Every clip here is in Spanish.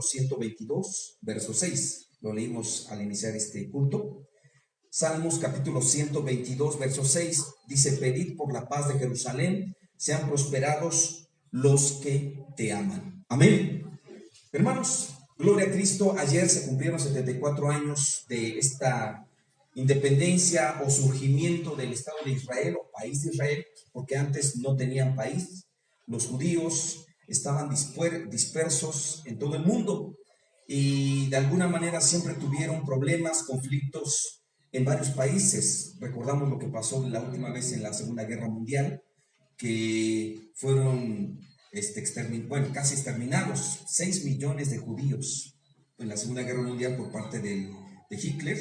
122, verso 6. Lo leímos al iniciar este culto. Salmos capítulo 122, verso 6. Dice: pedid por la paz de Jerusalén, sean prosperados los que te aman. Amén. Hermanos, gloria a Cristo. Ayer se cumplieron 74 años de esta independencia o surgimiento del Estado de Israel o país de Israel, porque antes no tenían país. Los judíos estaban dispersos en todo el mundo y de alguna manera siempre tuvieron problemas, conflictos en varios países. Recordamos lo que pasó la última vez en la Segunda Guerra Mundial, que fueron casi exterminados 6 millones de judíos en la Segunda Guerra Mundial por parte de Hitler.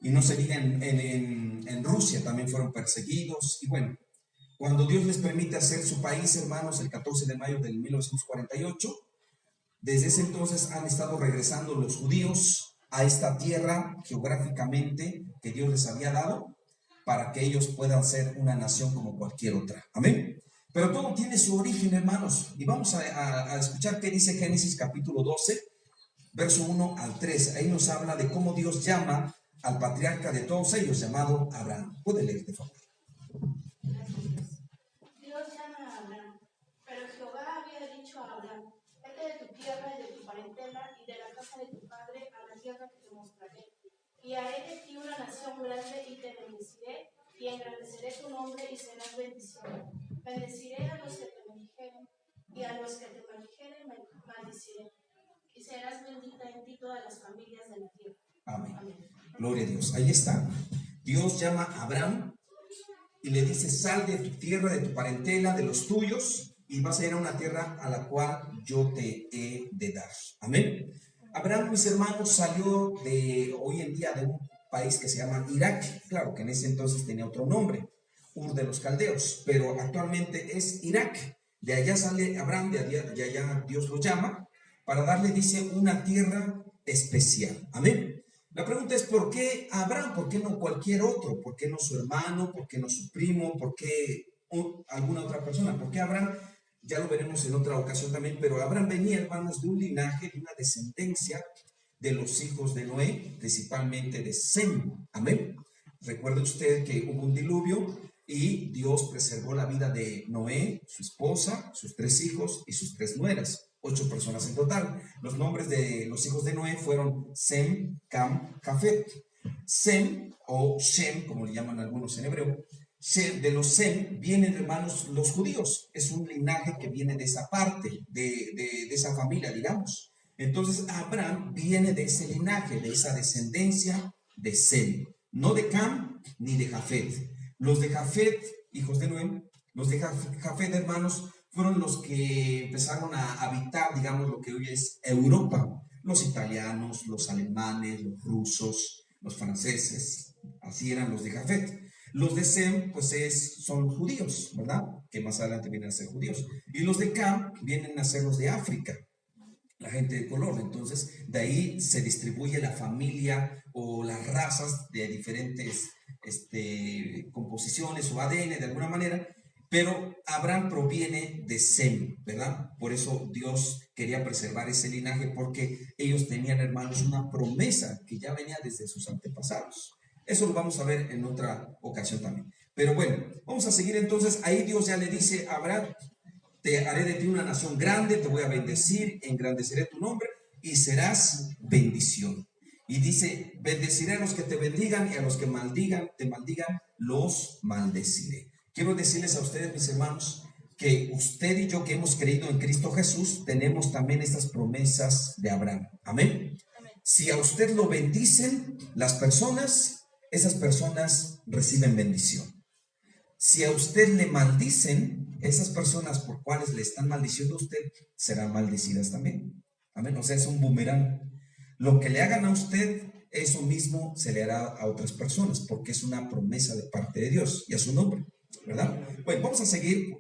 Y no se diga en Rusia, también fueron perseguidos. Y bueno, cuando Dios les permite hacer su país, hermanos, el 14 de mayo de 1948, desde ese entonces han estado regresando los judíos a esta tierra geográficamente que Dios les había dado para que ellos puedan ser una nación como cualquier otra. Amén. Pero todo tiene su origen, hermanos, y vamos a escuchar qué dice Génesis capítulo 12, verso 1 al 3. Ahí nos habla de cómo Dios llama al patriarca de todos ellos, llamado Abraham. ¿Puede leer, por favor? Dios llama a Abraham, pero Jehová había dicho a Abraham: vete de tu tierra y de tu parentela y de la casa de tu padre a la tierra que te mostraré. Y haré de ti una nación grande y te bendeciré y engrandeceré tu nombre y serás bendición. Bendeciré a los que te bendijeren y a los que te maldijeren maldiciré. Y serás bendita en ti todas las familias de la tierra. Amén. Amén. Gloria a Dios. Ahí está. Dios llama a Abraham y le dice: sal de tu tierra, de tu parentela, de los tuyos, y vas a ir a una tierra a la cual yo te he de dar. Amén. Abraham, mis hermanos, salió hoy en día de un país que se llama Irak. Claro que en ese entonces tenía otro nombre, Ur de los Caldeos, pero actualmente es Irak. De allá sale Abraham, de allá Dios lo llama para darle, dice, una tierra especial. Amén. La pregunta es: ¿por qué Abraham? ¿Por qué no cualquier otro? ¿Por qué no su hermano? ¿Por qué no su primo? ¿Por qué alguna otra persona? ¿Por qué Abraham? Ya lo veremos en otra ocasión también, pero Abraham venía, hermanos, de un linaje, de una descendencia de los hijos de Noé, principalmente de Sem. Amén. Recuerde usted que hubo un diluvio y Dios preservó la vida de Noé, su esposa, sus 3 hijos y sus 3 nueras. 8 personas en total. Los nombres de los hijos de Noé fueron Sem, Cam, Jafet. Sem o Shem, como le llaman algunos en hebreo, de los Sem vienen, hermanos, los judíos. Es un linaje que viene de esa parte, de esa familia, digamos. Entonces Abraham viene de ese linaje, de esa descendencia de Sem, no de Cam ni de Jafet. Los de Jafet, hijos de Noé, los de Jafet, hermanos, fueron los que empezaron a habitar, digamos, lo que hoy es Europa. Los italianos, los alemanes, los rusos, los franceses, así eran los de Jafet. Los de Sem, pues son judíos, ¿verdad? Que más adelante vienen a ser judíos. Y los de Cam vienen a ser los de África, la gente de color. Entonces, de ahí se distribuye la familia o las razas de diferentes composiciones o ADN de alguna manera. Pero Abraham proviene de Sem, ¿verdad? Por eso Dios quería preservar ese linaje, porque ellos tenían, hermanos, una promesa que ya venía desde sus antepasados. Eso lo vamos a ver en otra ocasión también. Pero bueno, vamos a seguir entonces. Ahí Dios ya le dice a Abraham: te haré de ti una nación grande, te voy a bendecir, engrandeceré tu nombre y serás bendición. Y dice: bendeciré a los que te bendigan y a los que te maldigan, los maldeciré. Quiero decirles a ustedes, mis hermanos, que usted y yo que hemos creído en Cristo Jesús, tenemos también estas promesas de Abraham. Amén. Si a usted lo bendicen las personas, esas personas reciben bendición. Si a usted le maldicen, esas personas por cuales le están maldiciendo a usted serán maldecidas también. Amén. O sea, es un boomerang. Lo que le hagan a usted, eso mismo se le hará a otras personas, porque es una promesa de parte de Dios y a su nombre, ¿verdad? Bueno, vamos a seguir.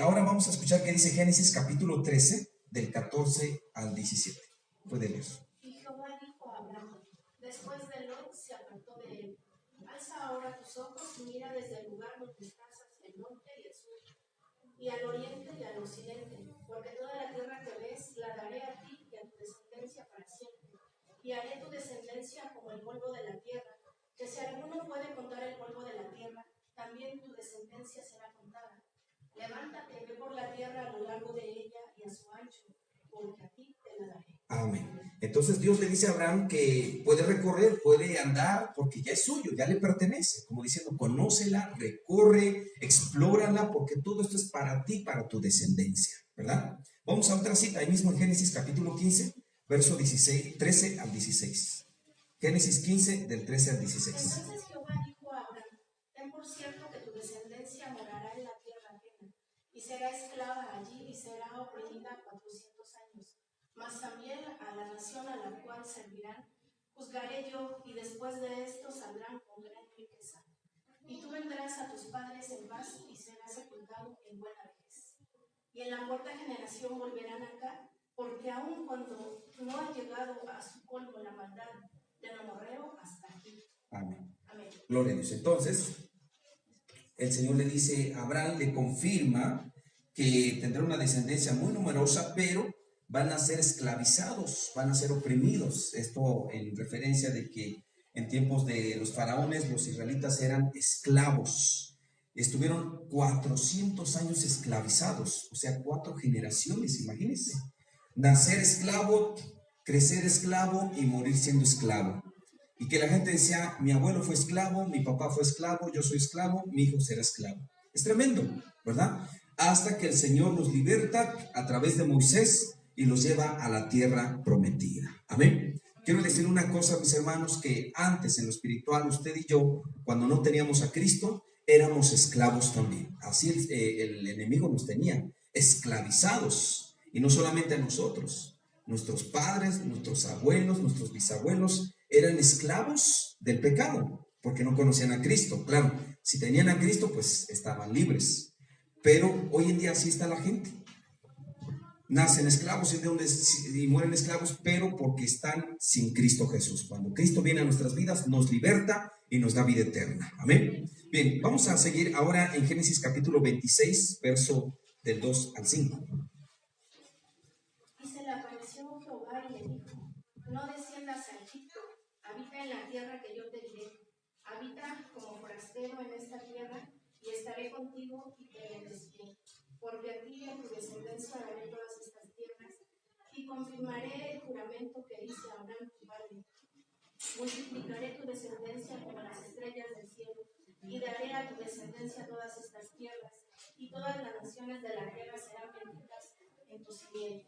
Ahora vamos a escuchar qué dice Génesis capítulo 13, del 14 al 17. Puede leer. Y Jehová dijo a Abraham, después de Lot se apartó de él: alza ahora tus ojos y mira desde el lugar donde estás hacia el norte y el sur, y al oriente y al occidente, porque toda la tierra que ves la daré a ti puede contar el polvo de la tierra, también tu descendencia será contada. Levántate, ve por la tierra a lo largo de ella y a su ancho, porque a ti te la daré. Amén. Entonces Dios le dice a Abraham que puede recorrer, puede andar, porque ya es suyo, ya le pertenece. Como diciendo, conócela, recorre, explórala, porque todo esto es para ti, para tu descendencia, ¿verdad? Vamos a otra cita, ahí mismo en Génesis capítulo 15, verso 16, 13 al 16. Génesis 15, del 13 al 16. Entonces Jehová dijo a Abraham: ten por cierto que tu descendencia morará en la tierra ajena, y será esclava allí y será oprimida 400 años. Mas también a la nación a la cual servirán, juzgaré yo, y después de esto saldrán con gran riqueza. Y tú vendrás a tus padres en paz y serás sepultado en buena vejez. Y en la cuarta generación volverán acá, porque aun cuando no ha llegado a su colmo la maldad del amorreo hasta aquí. Amén. Amén. Gloria a Dios. Entonces, el Señor le dice a Abraham, le confirma que tendrá una descendencia muy numerosa, pero van a ser esclavizados, van a ser oprimidos. Esto en referencia de que en tiempos de los faraones, los israelitas eran esclavos. Estuvieron 400 años esclavizados, o sea, 4 generaciones, imagínense. Nacer esclavo, crecer esclavo y morir siendo esclavo. Y que la gente decía, mi abuelo fue esclavo, mi papá fue esclavo, yo soy esclavo, mi hijo será esclavo. Es tremendo, ¿verdad? Hasta que el Señor los liberta a través de Moisés y los lleva a la tierra prometida. Amén. Quiero decir una cosa, mis hermanos, que antes en lo espiritual, usted y yo, cuando no teníamos a Cristo, éramos esclavos también. Así el enemigo nos tenía esclavizados. Y no solamente a nosotros, nuestros padres, nuestros abuelos, nuestros bisabuelos eran esclavos del pecado, porque no conocían a Cristo. Claro, si tenían a Cristo, pues estaban libres. Pero hoy en día así está la gente. Nacen esclavos y mueren esclavos, pero porque están sin Cristo Jesús. Cuando Cristo viene a nuestras vidas, nos liberta y nos da vida eterna. Amén. Bien, vamos a seguir ahora en Génesis capítulo 26, verso del 2 al 5. Y se le apareció Jehová y le dijo: no desciendas a Egipto, habita en la tierra que yo te diré. Habita como forastero en esta tierra, y estaré contigo y te bendeciré. Porque a ti y a tu descendencia daré todas estas tierras, y confirmaré el juramento que hice a Abraham tu padre. Multiplicaré tu descendencia como las estrellas del cielo, y daré a tu descendencia todas estas tierras, y todas las naciones de la tierra serán benditas en tu simiente.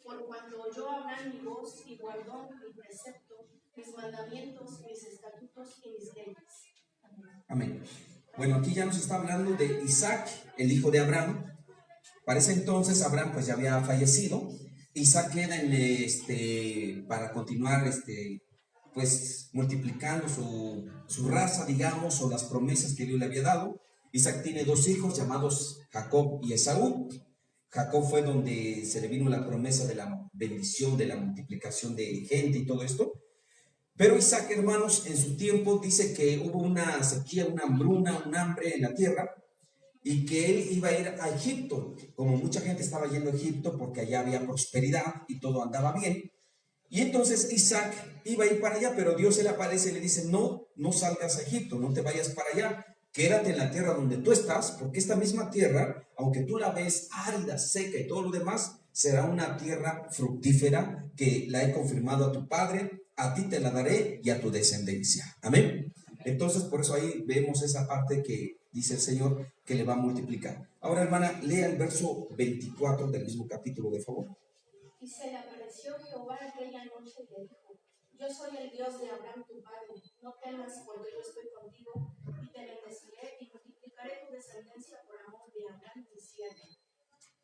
Por cuanto oyó Abraham mi voz y guardó mi precepto, mis mandamientos, mis estatutos y mis leyes. Amén. Bueno, aquí ya nos está hablando de Isaac, el hijo de Abraham. Para ese entonces Abraham pues ya había fallecido. Isaac queda para continuar pues multiplicando su raza, digamos, o las promesas que Dios le había dado. Isaac tiene 2 hijos llamados Jacob y Esaú. Jacob fue donde se le vino la promesa de la bendición, de la multiplicación de gente y todo esto. Pero Isaac, hermanos, en su tiempo dice que hubo una sequía, una hambruna, un hambre en la tierra, y que él iba a ir a Egipto, como mucha gente estaba yendo a Egipto porque allá había prosperidad y todo andaba bien. Y entonces Isaac iba a ir para allá, pero Dios se le aparece y le dice, no, no salgas a Egipto, no te vayas para allá, quédate en la tierra donde tú estás, porque esta misma tierra, aunque tú la ves árida, seca y todo lo demás, será una tierra fructífera que la he confirmado a tu padre, a ti te la daré y a tu descendencia. Amén. Entonces, por eso ahí vemos esa parte que dice el Señor que le va a multiplicar. Ahora, hermana, lea el verso 24 del mismo capítulo, de favor. Y se le apareció Jehová aquella noche y le dijo: yo soy el Dios de Abraham tu padre, no temas, porque yo estoy contigo, y te bendeciré y multiplicaré tu descendencia por amor de Abraham mi siervo.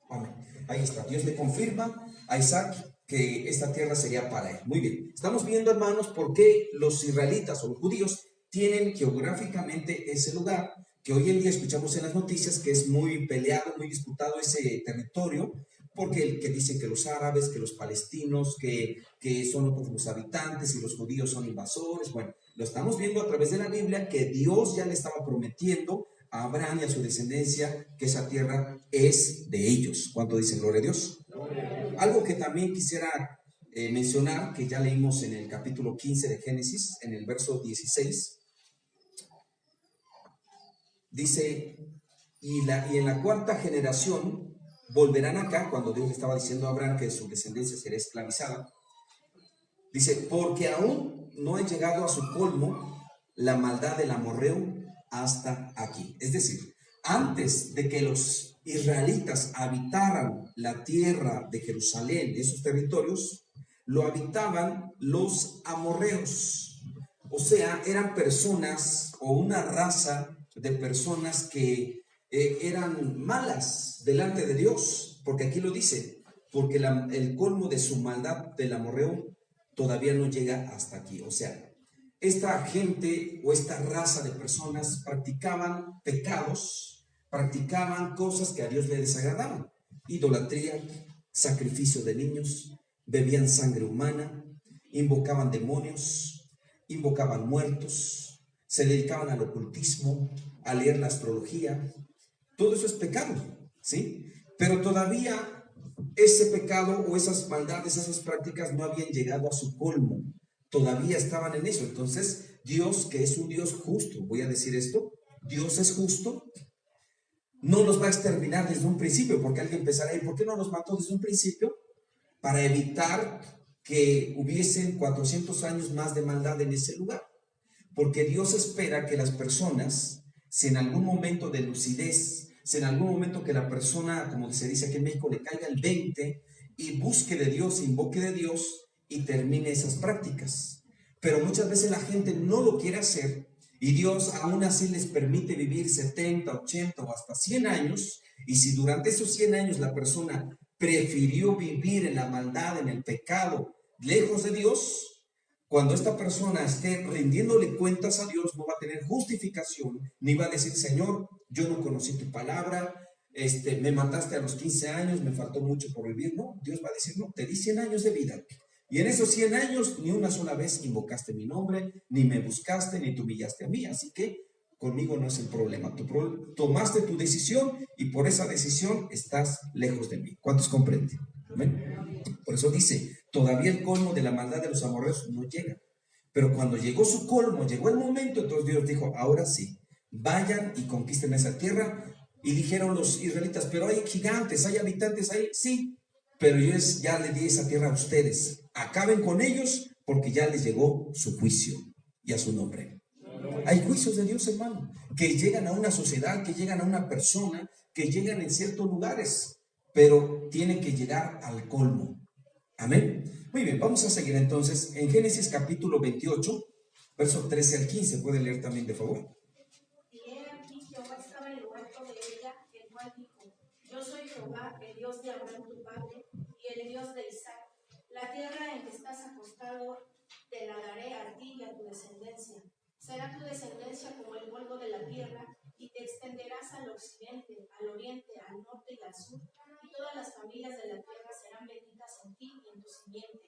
Amén. Ahí está. Dios le confirma a Isaac que esta tierra sería para él. Muy bien. Estamos viendo, hermanos, por qué los israelitas o los judíos tienen geográficamente ese lugar que hoy en día escuchamos en las noticias que es muy peleado, muy disputado ese territorio, porque el que dice que los árabes, que los palestinos, que son otros los habitantes y los judíos son invasores. Bueno, lo estamos viendo a través de la Biblia que Dios ya le estaba prometiendo a Abraham y a su descendencia que esa tierra es de ellos. ¿Cuánto dicen gloria a Dios? Algo que también quisiera mencionar, que ya leímos en el capítulo 15 de Génesis, en el verso 16, dice, y en la cuarta generación volverán acá, cuando Dios le estaba diciendo a Abraham que su descendencia sería esclavizada. Dice, porque aún no ha llegado a su colmo la maldad del amorreo hasta aquí. Es decir, antes de que los israelitas habitaran la tierra de Jerusalén, esos territorios, lo habitaban los amorreos. O sea, eran personas o una raza de personas que eran malas delante de Dios, porque aquí lo dice, porque el colmo de su maldad del amorreo todavía no llega hasta aquí. O sea, esta gente o esta raza de personas practicaban pecados, practicaban cosas que a Dios le desagradaban: idolatría, sacrificio de niños, bebían sangre humana, invocaban demonios, invocaban muertos, se dedicaban al ocultismo, a leer la astrología. Todo eso es pecado, ¿sí? Pero todavía ese pecado o esas maldades, esas prácticas no habían llegado a su colmo. Todavía estaban en eso. Entonces, Dios, que es un Dios justo, voy a decir esto, Dios es justo, no los va a exterminar desde un principio, porque alguien pensará, ¿y por qué no los mató desde un principio? Para evitar que hubiesen 400 años más de maldad en ese lugar. Porque Dios espera que las personas, si en algún momento de lucidez, si en algún momento que la persona, como se dice aquí en México, le caiga el 20 y busque de Dios, invoque de Dios y termine esas prácticas. Pero muchas veces la gente no lo quiere hacer y Dios aún así les permite vivir 70, 80 o hasta 100 años. Y si durante esos 100 años la persona prefirió vivir en la maldad, en el pecado, lejos de Dios, cuando esta persona esté rindiéndole cuentas a Dios, no va a tener justificación, ni va a decir, Señor, yo no conocí tu palabra, me mataste a los 15 años, me faltó mucho por vivir. No, Dios va a decir, no, te di 100 años de vida. Y en esos 100 años, ni una sola vez invocaste mi nombre, ni me buscaste, ni te humillaste a mí. Así que conmigo no es el problema. Tomaste tu decisión y por esa decisión estás lejos de mí. ¿Cuántos comprenden? ¿Amén? Por eso dice, todavía el colmo de la maldad de los amorreos no llega. Pero cuando llegó su colmo, llegó el momento, entonces Dios dijo, ahora sí, vayan y conquisten esa tierra. Y dijeron los israelitas, pero hay gigantes, hay habitantes ahí. Sí, pero yo ya le di esa tierra a ustedes. Acaben con ellos porque ya les llegó su juicio y a su nombre. Hay juicios de Dios, hermano, que llegan a una sociedad, que llegan a una persona, que llegan en ciertos lugares, pero tienen que llegar al colmo. Amén. Muy bien, vamos a seguir entonces en Génesis capítulo 28, verso 13 al 15. ¿Puede leer también, de favor? Y he aquí Jehová estaba en lo alto de ella, el cual dijo, yo soy Jehová, el Dios de Abraham tu padre, y el Dios de Isaac. La tierra en que estás acostado te la daré a ti y a tu descendencia. Será tu descendencia como el polvo de la tierra, y te extenderás al occidente, al oriente, al norte y al sur, y todas las familias de la tierra serán benditas en ti y en tu simiente.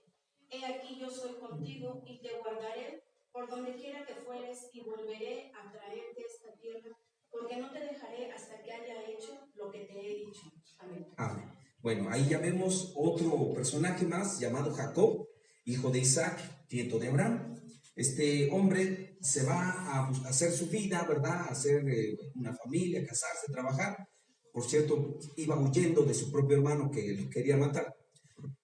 He aquí yo soy contigo, y te guardaré por donde quiera que fueres, y volveré a traerte esta tierra, porque no te dejaré hasta que haya hecho lo que te he dicho. Amén. Amén. Bueno, ahí ya vemos otro personaje más llamado Jacob, hijo de Isaac, nieto de Abraham. Este hombre se va a hacer su vida, ¿verdad? A hacer una familia, casarse, trabajar. Por cierto, iba huyendo de su propio hermano que lo quería matar.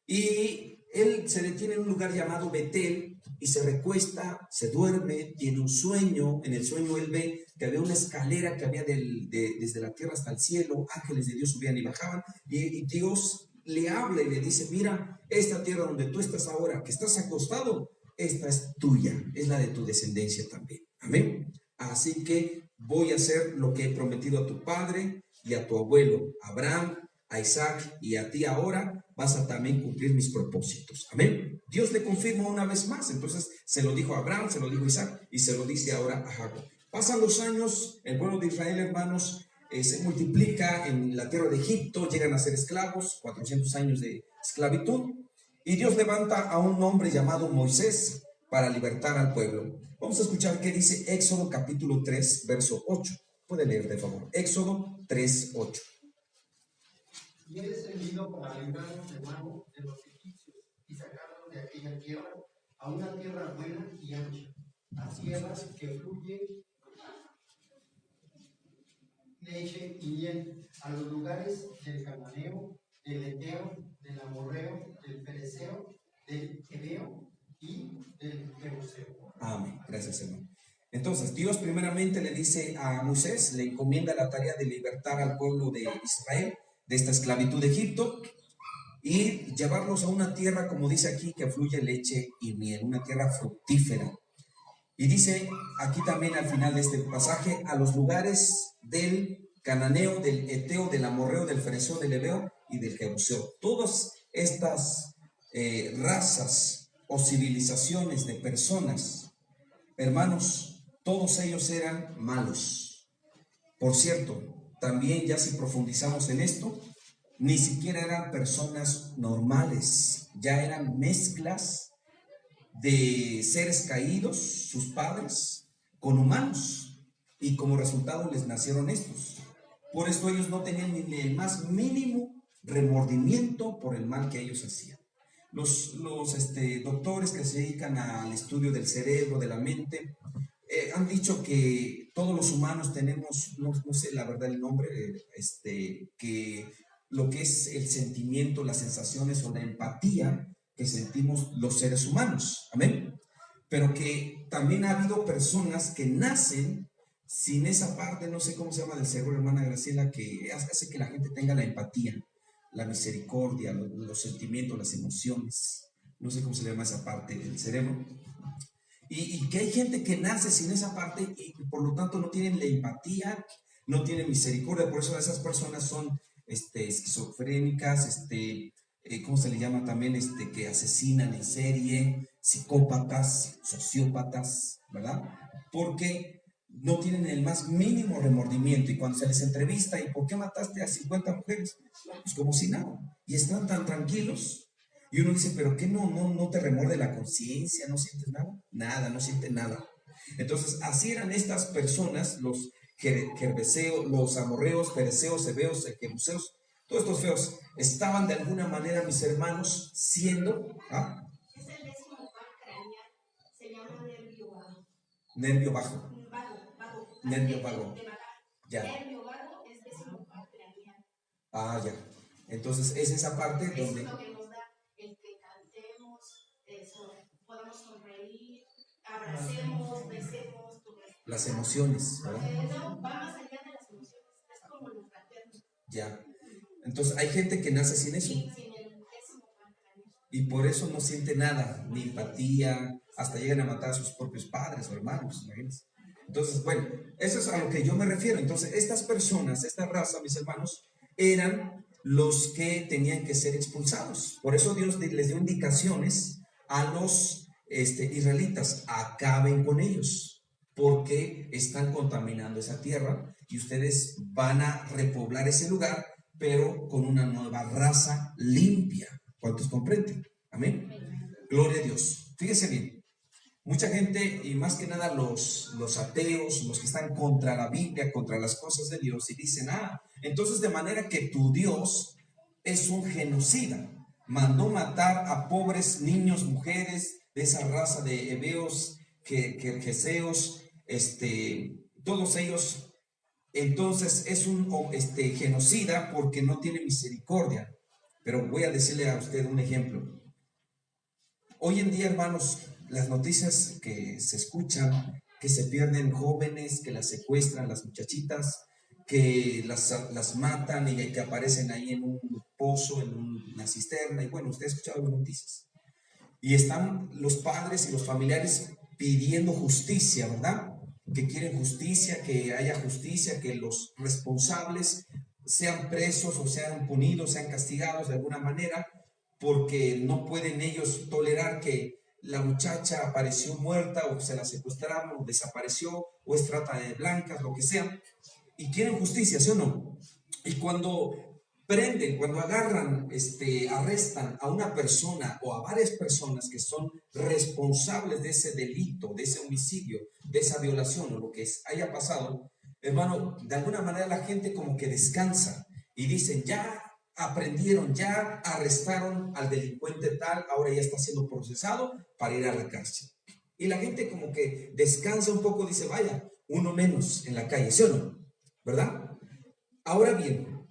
Y él se detiene en un lugar llamado Betel y se recuesta, se duerme, tiene un sueño. En el sueño él ve que había una escalera que había desde la tierra hasta el cielo, ángeles de Dios subían y bajaban, y Dios le habla y le dice, mira, esta tierra donde tú estás ahora, que estás acostado, esta es tuya, es la de tu descendencia también. Amén. Así que voy a hacer lo que he prometido a tu padre y a tu abuelo Abraham, a Isaac y a ti ahora, vas a también cumplir mis propósitos. Amén. Dios le confirma una vez más. Entonces se lo dijo a Abraham, se lo dijo a Isaac y se lo dice ahora a Jacob. Pasan los años, el pueblo de Israel, hermanos, se multiplica en la tierra de Egipto, llegan a ser esclavos, 400 años de esclavitud, y Dios levanta a un hombre llamado Moisés para libertar al pueblo. Vamos a escuchar qué dice Éxodo capítulo 3, verso 8. Puede leer, de favor. Éxodo 3, 8. Y he descendido para librarlos de mano de los egipcios y sacarlos de aquella tierra a una tierra buena y ancha, a tierras que fluye leche y miel a los lugares del cananeo, del eteo, del amorreo, del pereceo, del heveo y del jebuseo. Amén. Gracias, hermano. Entonces, Dios primeramente le dice a Moisés, le encomienda la tarea de libertar al pueblo de Israel de esta esclavitud de Egipto y llevarlos a una tierra, como dice aquí, que fluye leche y miel, una tierra fructífera. Y dice aquí también al final de este pasaje, a los lugares del cananeo, del eteo, del amorreo, del fereceo, del heveo y del jebuseo. Todas estas razas o civilizaciones de personas, hermanos, todos ellos eran malos. Por cierto, también ya si profundizamos en esto, ni siquiera eran personas normales, ya eran mezclas de seres caídos, sus padres, con humanos, y como resultado les nacieron estos. Por esto ellos no tenían ni el más mínimo remordimiento por el mal que ellos hacían. Los doctores que se dedican al estudio del cerebro, de la mente, han dicho que todos los humanos tenemos, no sé la verdad el nombre, que lo que es el sentimiento, las sensaciones o la empatía que sentimos los seres humanos, amén, pero que también ha habido personas que nacen sin esa parte, no sé cómo se llama del cerebro, hermana Graciela, que hace que la gente tenga la empatía, la misericordia, los sentimientos, las emociones, no sé cómo se llama esa parte del cerebro, y que hay gente que nace sin esa parte y por lo tanto no tienen la empatía, no tienen misericordia, por eso esas personas son esquizofrénicas, ¿cómo se le llama también? Que asesinan en serie, psicópatas, sociópatas, ¿verdad? Porque no tienen el más mínimo remordimiento y cuando se les entrevista, ¿y por qué mataste a 50 mujeres? Pues como si nada, y están tan tranquilos. Y uno dice, ¿pero qué no te remorde la conciencia? ¿No sientes nada? Nada, no siente nada. Entonces, así eran estas personas, los jerbeseos, los amorreos, pereceos, heveos, jebuseos, todos estos feos estaban de alguna manera, mis hermanos, siendo Es el décimo par craneal, se llama nervio vago. Nervio bajo. Vago. Nervio vago. De vagar. Ya. Nervio vago es décimo par craneal. Ah, ya. Entonces es esa parte Eso donde... es lo que nos da el que cantemos, podamos sonreír, abracemos, besemos, todo eso. Las emociones, ¿verdad? No, va más allá de las emociones, es como lo fraterno. Ya. Entonces hay gente que nace sin eso. Sin el décimo par craneal. Y por eso no siente nada, ni empatía, hasta llegan a matar a sus propios padres o hermanos, imagínense. Entonces, bueno, eso es a lo que yo me refiero. Entonces, estas personas, esta raza, mis hermanos, eran los que tenían que ser expulsados. Por eso Dios les dio indicaciones a los israelitas, acaben con ellos, porque están contaminando esa tierra y ustedes van a repoblar ese lugar, pero con una nueva raza limpia. ¿Cuántos comprenden? Amén. Gloria a Dios. Fíjense bien. Mucha gente, y más que nada los ateos, los que están contra la Biblia, contra las cosas de Dios, y dicen, entonces de manera que tu Dios es un genocida, mandó matar a pobres niños, mujeres, de esa raza de heveos, jeseos, todos ellos, entonces es un genocida porque no tiene misericordia. Pero voy a decirle a usted un ejemplo. Hoy en día, hermanos, las noticias que se escuchan, que se pierden jóvenes, que las secuestran las muchachitas, que las matan y que aparecen ahí en un pozo, en una cisterna, y bueno, usted ha escuchado las noticias. Y están los padres y los familiares pidiendo justicia, ¿verdad? Que quieren justicia, que haya justicia, que los responsables sean presos o sean punidos, sean castigados de alguna manera, porque no pueden ellos tolerar que la muchacha apareció muerta o se la secuestraron o desapareció o es trata de blancas, lo que sea, y quieren justicia, ¿sí o no? Y cuando prenden, cuando agarran, arrestan a una persona o a varias personas que son responsables de ese delito, de ese homicidio, de esa violación o lo que haya pasado, hermano, de alguna manera la gente como que descansa y dicen, ya aprendieron, ya arrestaron al delincuente tal, ahora ya está siendo procesado para ir a la cárcel. Y la gente como que descansa un poco, dice, vaya, uno menos en la calle, ¿sí o no? ¿Verdad? Ahora bien,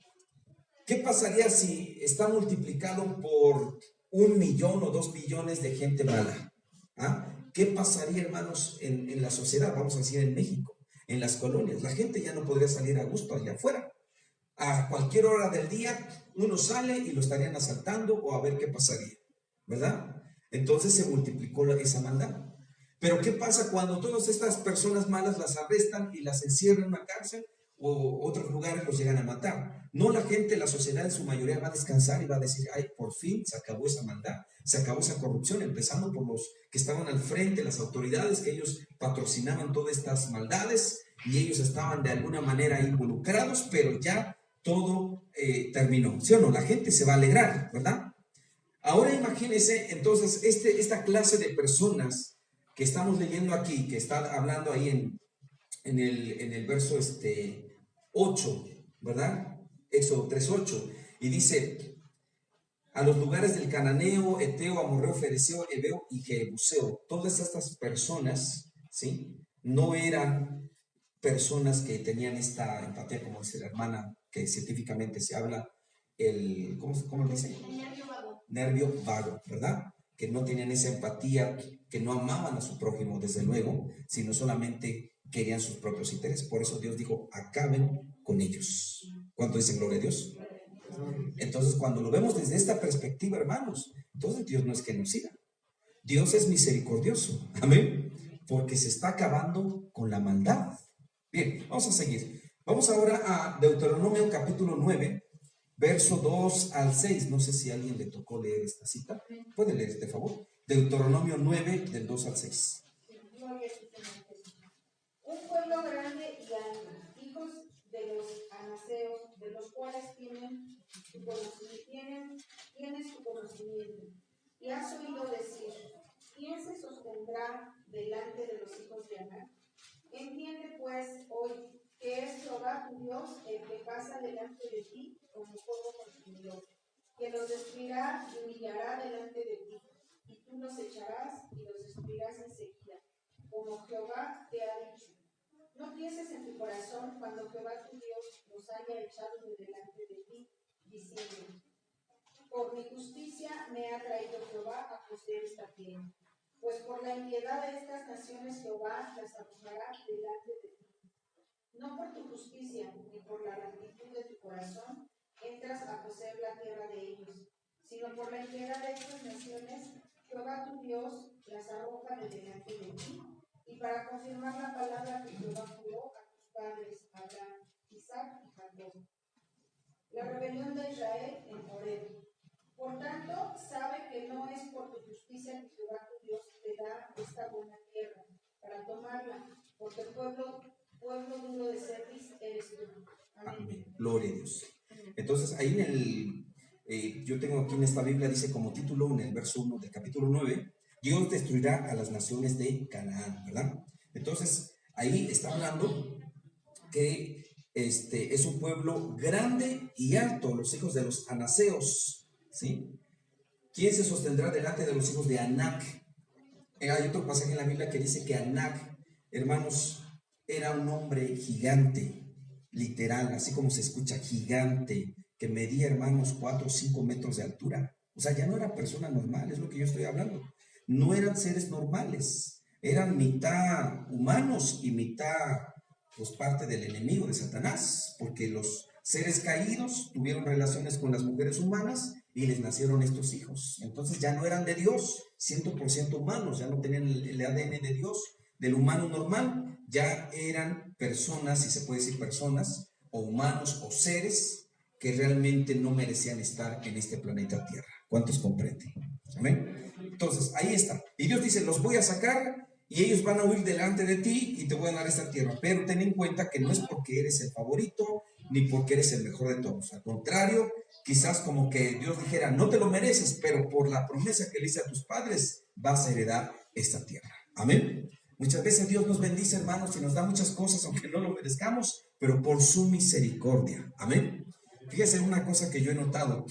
¿qué pasaría si está multiplicado por 1 millón o 2 millones de gente mala? ¿Ah? ¿Qué pasaría, hermanos, en la sociedad? Vamos a decir en México, en las colonias. La gente ya no podría salir a gusto allá afuera. A cualquier hora del día, uno sale y lo estarían asaltando o a ver qué pasaría, ¿verdad? Entonces se multiplicó esa maldad. Pero ¿qué pasa cuando todas estas personas malas las arrestan y las encierran en una cárcel o otros lugares los llegan a matar? No, la gente, la sociedad en su mayoría va a descansar y va a decir, ay, por fin se acabó esa maldad, se acabó esa corrupción, empezando por los que estaban al frente, las autoridades, que ellos patrocinaban todas estas maldades y ellos estaban de alguna manera involucrados, pero ya todo terminó, ¿sí o no? La gente se va a alegrar, ¿verdad? Ahora imagínense entonces esta clase de personas que estamos leyendo aquí, que está hablando ahí en el verso 8, ¿verdad? Éxodo 3:8, y dice, a los lugares del cananeo, eteo, amorreo, fereceo, heveo y jebuseo. Todas estas personas, ¿sí? No eran personas que tenían esta empatía, como dice la hermana, que científicamente se habla, ¿cómo lo dice? Nervio vago, ¿verdad? Que no tenían esa empatía, que no amaban a su prójimo, desde luego, sino solamente querían sus propios intereses. Por eso Dios dijo, acaben con ellos. ¿Cuánto dicen gloria a Dios? Entonces, cuando lo vemos desde esta perspectiva, hermanos, entonces Dios no es genocida. Dios es misericordioso. Amén. Porque se está acabando con la maldad. Bien, vamos a seguir. Vamos ahora a Deuteronomio capítulo 9, verso 2 al 6. No sé si a alguien le tocó leer esta cita. ¿Puede leer, por favor? Deuteronomio 9, del 2 al 6. Un pueblo grande y alto, hijos de los anaseos, de los cuales tienes tu conocimiento. Y has oído decir, ¿quién se sostendrá delante de los hijos de Aná? Entiende pues hoy que es Jehová tu Dios el que pasa delante de ti como fuego consumidor, que los destruirá y humillará delante de ti, y tú los echarás y los destruirás enseguida, como Jehová te ha dicho. No pienses en tu corazón cuando Jehová tu Dios los haya echado de delante de ti, diciendo, por mi justicia me ha traído Jehová a poseer esta tierra. Pues por la impiedad de estas naciones Jehová las arrojará delante de ti. No por tu justicia ni por la rectitud de tu corazón entras a poseer la tierra de ellos, sino por la impiedad de estas naciones Jehová tu Dios las arroja de delante de ti, y para confirmar la palabra que Jehová juró a tus padres Abraham, Isaac y Jacob. La rebelión de Israel en Horeb. Por tanto, sabe que no es por tu justicia que Jehová tu Dios te da esta buena tierra para tomarla, porque pueblo duro de cerviz eres tú. Amén. Amén. Gloria a Dios. Entonces, ahí yo tengo aquí en esta Biblia, dice como título en el verso 1 del capítulo 9, Dios destruirá a las naciones de Canaán, ¿verdad? Entonces, ahí está hablando que es un pueblo grande y alto, los hijos de los anaseos, ¿sí? ¿Quién se sostendrá delante de los hijos de Anac? Hay otro pasaje en la Biblia que dice que Anac, hermanos, era un hombre gigante, literal, así como se escucha, gigante, que medía, hermanos, 4 o 5 metros de altura. O sea, ya no era persona normal, es lo que yo estoy hablando. No eran seres normales, eran mitad humanos y mitad, pues, parte del enemigo de Satanás, porque los seres caídos tuvieron relaciones con las mujeres humanas y les nacieron estos hijos. Entonces ya no eran de Dios, 100% humanos, ya no tenían el ADN de Dios, del humano normal, ya eran personas, si se puede decir personas, o humanos o seres que realmente no merecían estar en este planeta Tierra. ¿Cuántos comprenden? ¿Amén? Entonces, ahí está. Y Dios dice, los voy a sacar y ellos van a huir delante de ti y te voy a dar esta tierra. Pero ten en cuenta que no es porque eres el favorito ni porque eres el mejor de todos. Al contrario, quizás como que Dios dijera, no te lo mereces, pero por la promesa que le hice a tus padres, vas a heredar esta tierra. Amén. Muchas veces Dios nos bendice, hermanos, y nos da muchas cosas, aunque no lo merezcamos, pero por su misericordia. Amén. Fíjense una cosa que yo he notado,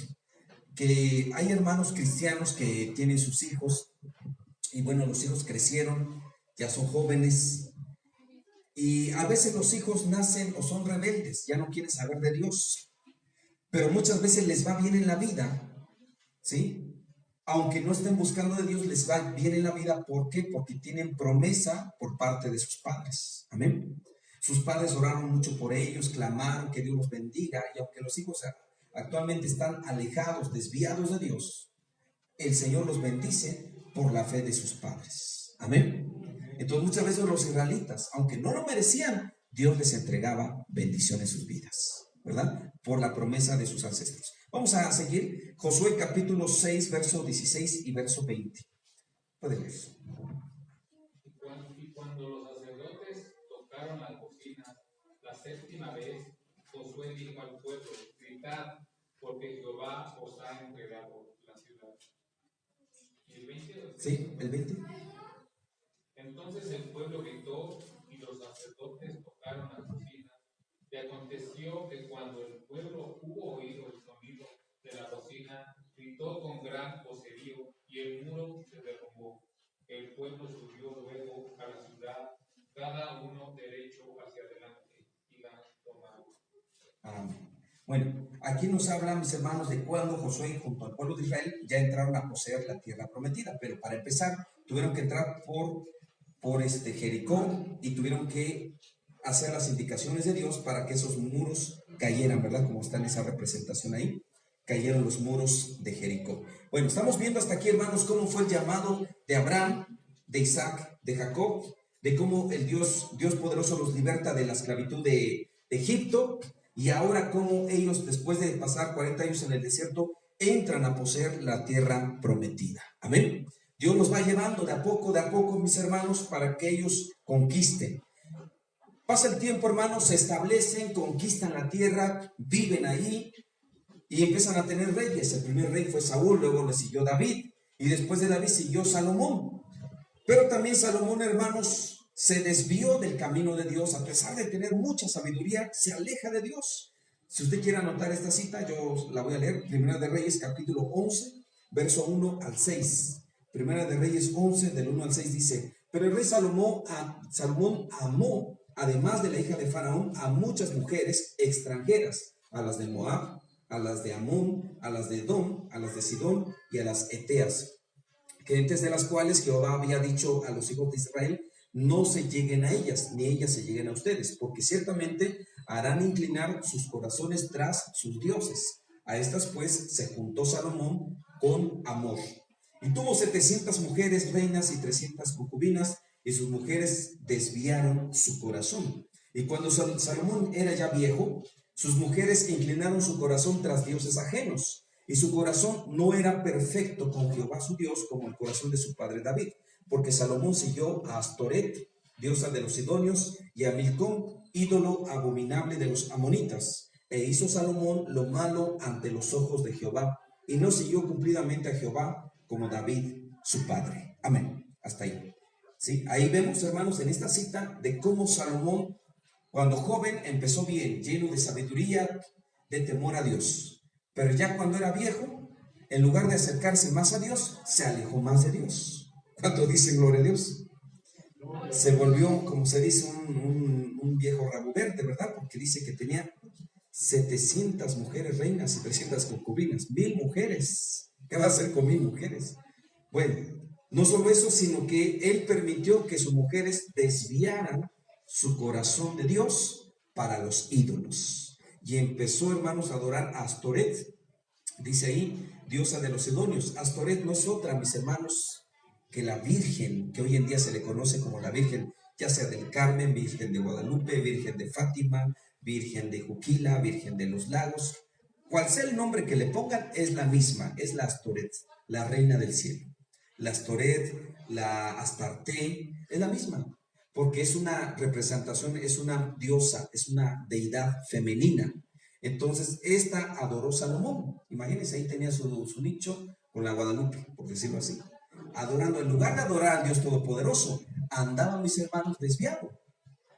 que hay hermanos cristianos que tienen sus hijos, y bueno, los hijos crecieron, ya son jóvenes, Y a veces los hijos nacen o son rebeldes, ya no quieren saber de Dios, pero muchas veces les va bien en la vida, ¿sí? Aunque no estén buscando de Dios, les va bien en la vida. ¿Por qué? Porque tienen promesa por parte de sus padres. Amén. Sus padres oraron mucho por ellos, clamaron que Dios los bendiga, y aunque los hijos actualmente están alejados, desviados de Dios, el Señor los bendice por la fe de sus padres. Amén. Entonces muchas veces los israelitas, aunque no lo merecían, Dios les entregaba bendición en sus vidas, ¿verdad? Por la promesa de sus ancestros. Vamos a seguir. Josué capítulo 6, verso 16 y verso 20. Pueden leer. Y cuando los sacerdotes tocaron las bocinas la séptima vez, Josué dijo al pueblo: gritad, porque Jehová os ha entregado la ciudad. ¿Y el 20? Sí, el 20. Entonces el pueblo gritó y los sacerdotes tocaron las bocinas. Y aconteció que cuando el pueblo hubo oído el sonido de la bocina, gritó con gran vocerío, y el muro se derrumbó. El pueblo subió luego a la ciudad, cada uno derecho hacia adelante, y la tomaron. Amén. Bueno, aquí nos habla, mis hermanos, de cuando Josué junto al pueblo de Israel ya entraron a poseer la tierra prometida. Pero para empezar, tuvieron que entrar por Jericó, y tuvieron que hacer las indicaciones de Dios para que esos muros cayeran, ¿verdad? Como está en esa representación ahí, cayeron los muros de Jericó. Bueno, estamos viendo hasta aquí, hermanos, cómo fue el llamado de Abraham, de Isaac, de Jacob, de cómo el Dios poderoso los liberta de la esclavitud de Egipto, y ahora cómo ellos, después de pasar 40 años en el desierto, entran a poseer la tierra prometida. Amén. Dios los va llevando de a poco, mis hermanos, para que ellos conquisten. Pasa el tiempo, hermanos, se establecen, conquistan la tierra, viven ahí y empiezan a tener reyes. El primer rey fue Saúl, luego le siguió David, y después de David siguió Salomón. Pero también Salomón, hermanos, se desvió del camino de Dios. A pesar de tener mucha sabiduría, se aleja de Dios. Si usted quiere anotar esta cita, yo la voy a leer. Primera de Reyes, capítulo 11, verso 1 al 6. Primera de Reyes 11, del 1 al 6 dice: pero el rey Salomón amó, además de la hija de Faraón, a muchas mujeres extranjeras, a las de Moab, a las de Amón, a las de Edom, a las de Sidón y a las Eteas, gentes de las cuales Jehová había dicho a los hijos de Israel: no se lleguen a ellas, ni ellas se lleguen a ustedes, porque ciertamente harán inclinar sus corazones tras sus dioses. A estas pues se juntó Salomón con Amor, y tuvo 700 mujeres reinas y 300 concubinas, y sus mujeres desviaron su corazón. Y cuando Salomón era ya viejo, sus mujeres inclinaron su corazón tras dioses ajenos, y su corazón no era perfecto con Jehová su Dios como el corazón de su padre David, porque Salomón siguió a Astoret, diosa de los sidonios, y a Milcom, ídolo abominable de los amonitas. E hizo Salomón lo malo ante los ojos de Jehová, y no siguió cumplidamente a Jehová como David su padre. Amén. Hasta ahí. ¿Sí? Ahí vemos, hermanos, en esta cita de cómo Salomón, cuando joven, empezó bien, lleno de sabiduría, de temor a Dios. Pero ya cuando era viejo, en lugar de acercarse más a Dios, se alejó más de Dios. ¿Cuánto dicen gloria a Dios? Se volvió, como se dice, un viejo rabo verde, ¿verdad? Porque dice que tenía 700 mujeres reinas y 300 concubinas. 1000 mujeres. ¿Qué va a hacer con 1000 mujeres? Bueno, no solo eso, sino que él permitió que sus mujeres desviaran su corazón de Dios para los ídolos. Y empezó, hermanos, a adorar a Astoret. Dice ahí, diosa de los sidonios. Astoret no es otra, mis hermanos, que la Virgen, que hoy en día se le conoce como la Virgen, ya sea del Carmen, Virgen de Guadalupe, Virgen de Fátima, Virgen de Juquila, Virgen de los Lagos. Cual sea el nombre que le pongan, es la misma, es la Astoret, la reina del cielo. La Astoret, la Astarte, es la misma, porque es una representación, es una diosa, es una deidad femenina. Entonces, esta adoró Salomón. Imagínense, ahí tenía su nicho con la Guadalupe, por decirlo así. Adorando, en lugar de adorar al Dios Todopoderoso, andaban, mis hermanos, desviados,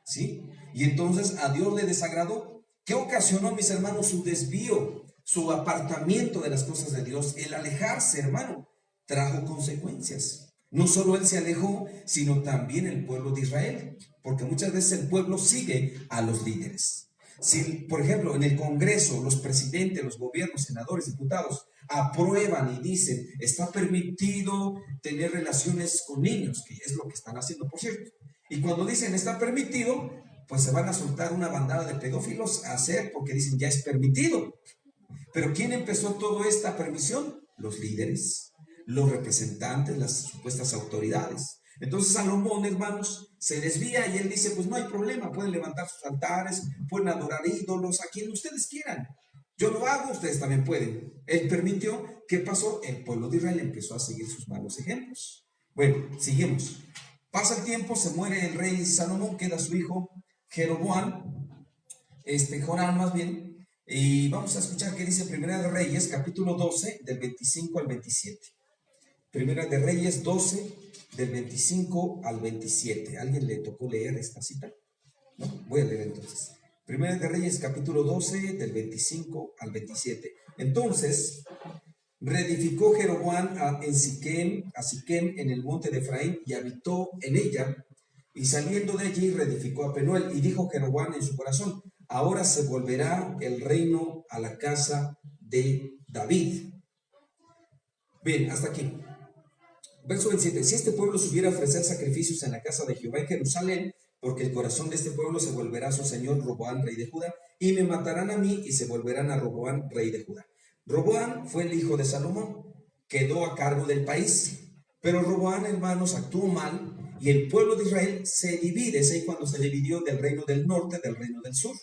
¿sí? Y entonces a Dios le desagradó. ¿Qué ocasionó, mis hermanos, su desvío, su apartamiento de las cosas de Dios? El alejarse, hermano, trajo consecuencias. No solo él se alejó, sino también el pueblo de Israel. porque muchas veces el pueblo sigue a los líderes. Si, por ejemplo, en el Congreso, los presidentes, los gobiernos, senadores, diputados, aprueban y dicen, está permitido tener relaciones con niños, que es lo que están haciendo, por cierto. Y cuando dicen está permitido, pues se van a soltar una bandada de pedófilos a hacer, porque dicen ya es permitido. Pero ¿quién empezó toda esta permisión? Los líderes, los representantes, las supuestas autoridades. Entonces Salomón, hermanos, se desvía y él dice, pues no hay problema, pueden levantar sus altares, pueden adorar ídolos, a quien ustedes quieran. Yo lo hago, ustedes también pueden. Él permitió. ¿Qué pasó? El pueblo de Israel empezó a seguir sus malos ejemplos. Bueno, seguimos. Pasa el tiempo, se muere el rey Salomón, queda su hijo Jeroboam, Joram más bien, y vamos a escuchar qué dice Primera de Reyes, capítulo 12, del 25 al 27. Primera de Reyes 12, del 25 al 27. ¿Alguien le tocó leer esta cita? No, voy a leer entonces. Primera de Reyes, capítulo 12, del 25 al 27. Entonces, reedificó Jeroboam a Siquem en el monte de Efraín y habitó en ella, y saliendo de allí reedificó a Penuel, y dijo Jeroboam en su corazón, ahora se volverá el reino a la casa de David. Bien, hasta aquí. Verso 27. Si este pueblo subiera a ofrecer sacrificios en la casa de Jehová en Jerusalén, porque el corazón de este pueblo se volverá a su señor Roboam, rey de Judá, y me matarán a mí y se volverán a Roboam, rey de Judá. Roboam fue el hijo de Salomón, quedó a cargo del país, pero Roboam, hermanos, actuó mal y el pueblo de Israel se divide. Es ahí cuando se dividió del reino del norte del reino del sur.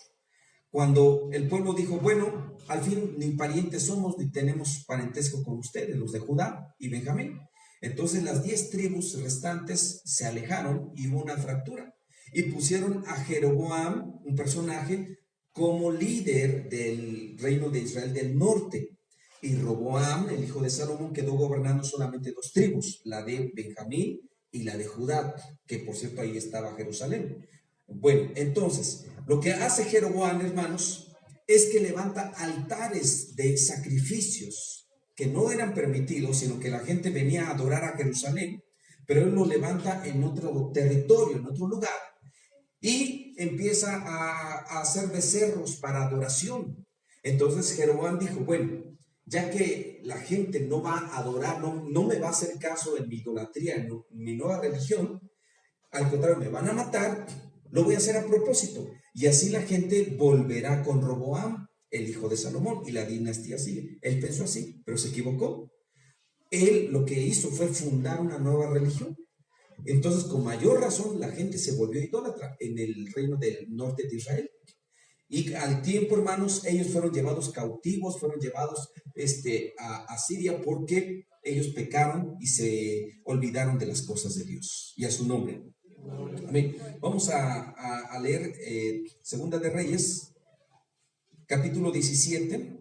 Cuando el pueblo dijo, bueno, al fin ni parientes somos ni tenemos parentesco con ustedes, los de Judá y Benjamín. Entonces las 10 tribus restantes se alejaron y hubo una fractura. Y pusieron a Jeroboam, un personaje, como líder del reino de Israel del norte. Y Roboam, el hijo de Salomón, quedó gobernando solamente 2 tribus, la de Benjamín y la de Judá, que por cierto ahí estaba Jerusalén. Bueno, entonces, lo que hace Jeroboam, hermanos, es que levanta altares de sacrificios que no eran permitidos, sino que la gente venía a adorar a Jerusalén, pero él lo levanta en otro territorio, en otro lugar, y empieza a hacer becerros para adoración. Entonces Jeroboam dijo, bueno, ya que la gente no va a adorar, no me va a hacer caso en mi idolatría, en mi nueva religión, al contrario, me van a matar, lo voy a hacer a propósito. Y así la gente volverá con Roboam, el hijo de Salomón, y la dinastía sigue. Él pensó así, pero se equivocó. Él lo que hizo fue fundar una nueva religión. Entonces, con mayor razón, la gente se volvió idólatra en el reino del norte de Israel. Y al tiempo, hermanos, ellos fueron llevados cautivos, fueron llevados a Siria porque ellos pecaron y se olvidaron de las cosas de Dios y a su nombre. Amén. Vamos a leer Segunda de Reyes, capítulo 17,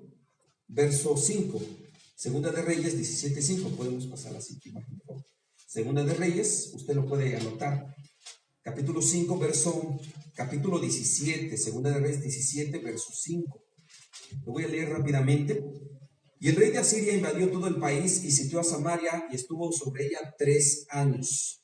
verso 5. Segunda de Reyes 17:5. Podemos pasar a la siguiente imagen, por favor. Segunda de Reyes, usted lo puede anotar. Capítulo 5, capítulo 17, Segunda de Reyes 17, verso 5. Lo voy a leer rápidamente. Y el rey de Asiria invadió todo el país y sitió a Samaria y estuvo sobre ella 3 años.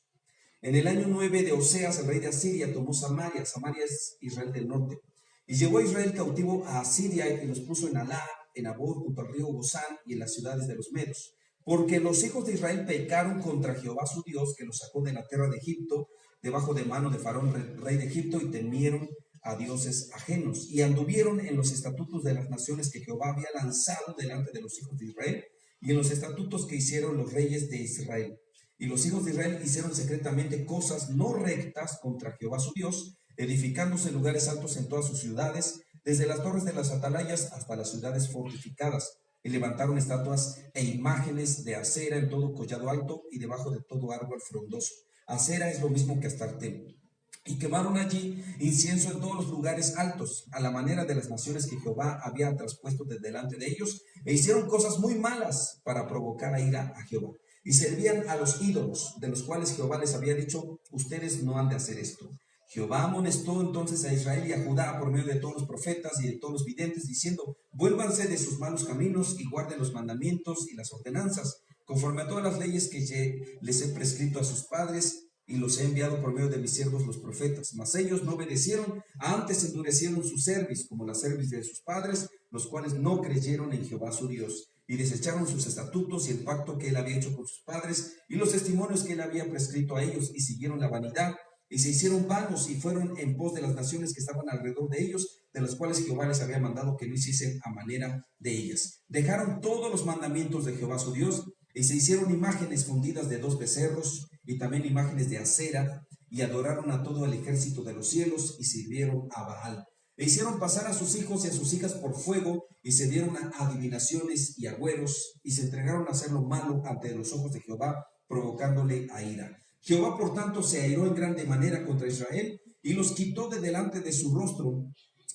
En el año 9 de Oseas, el rey de Asiria tomó Samaria. Samaria es Israel del norte. Y llevó a Israel cautivo a Asiria y los puso en Alá, en Abor, junto al río Gozán y en las ciudades de los medos. Porque los hijos de Israel pecaron contra Jehová su Dios, que los sacó de la tierra de Egipto, debajo de mano de Faraón, rey de Egipto, y temieron a dioses ajenos. Y anduvieron en los estatutos de las naciones que Jehová había lanzado delante de los hijos de Israel, y en los estatutos que hicieron los reyes de Israel. Y los hijos de Israel hicieron secretamente cosas no rectas contra Jehová su Dios, edificándose lugares altos en todas sus ciudades, desde las torres de las atalayas hasta las ciudades fortificadas. Y levantaron estatuas e imágenes de acera en todo collado alto y debajo de todo árbol frondoso. Acera es lo mismo que Astarté. Y quemaron allí incienso en todos los lugares altos, a la manera de las naciones que Jehová había traspuesto de delante de ellos, e hicieron cosas muy malas para provocar a ira a Jehová. Y servían a los ídolos, de los cuales Jehová les había dicho, ustedes no han de hacer esto. Jehová amonestó entonces a Israel y a Judá por medio de todos los profetas y de todos los videntes, diciendo, vuélvanse de sus malos caminos y guarden los mandamientos y las ordenanzas, conforme a todas las leyes que les he prescrito a sus padres, y los he enviado por medio de mis siervos los profetas. Mas ellos no obedecieron, antes endurecieron su cerviz, como la cerviz de sus padres, los cuales no creyeron en Jehová su Dios, y desecharon sus estatutos y el pacto que él había hecho con sus padres, y los testimonios que él había prescrito a ellos, y siguieron la vanidad, y se hicieron vanos, y fueron en pos de las naciones que estaban alrededor de ellos, de las cuales Jehová les había mandado que no hiciesen a manera de ellas. Dejaron todos los mandamientos de Jehová su Dios, y se hicieron imágenes fundidas de 2 becerros, y también imágenes de acera, y adoraron a todo el ejército de los cielos, y sirvieron a Baal. E hicieron pasar a sus hijos y a sus hijas por fuego, y se dieron a adivinaciones y agüeros, y se entregaron a hacer lo malo ante los ojos de Jehová, provocándole a ira. Jehová, por tanto, se airó en grande manera contra Israel, y los quitó de delante de su rostro,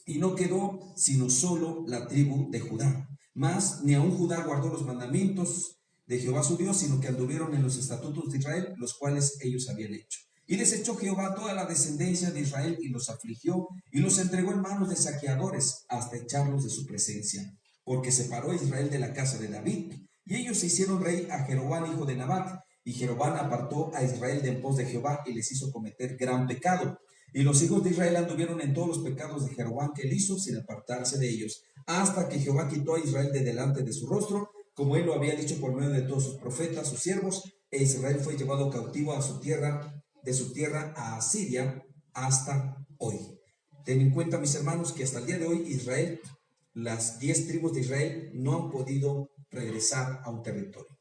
y no quedó sino solo la tribu de Judá. Mas ni aun Judá guardó los mandamientos de Jehová su Dios, sino que anduvieron en los estatutos de Israel, los cuales ellos habían hecho. Y desechó Jehová toda la descendencia de Israel, y los afligió, y los entregó en manos de saqueadores, hasta echarlos de su presencia. Porque separó a Israel de la casa de David, y ellos se hicieron rey a Jeroboam, hijo de Nabat. Y Jeroboam apartó a Israel de en pos de Jehová, y les hizo cometer gran pecado. Y los hijos de Israel anduvieron en todos los pecados de Jeroboam que él hizo, sin apartarse de ellos, hasta que Jehová quitó a Israel de delante de su rostro, como él lo había dicho por medio de todos sus profetas, sus siervos, e Israel fue llevado cautivo a su tierra, de su tierra a Asiria, hasta hoy. Ten en cuenta, mis hermanos, que hasta el día de hoy Israel, las 10 tribus de Israel no han podido regresar a un territorio.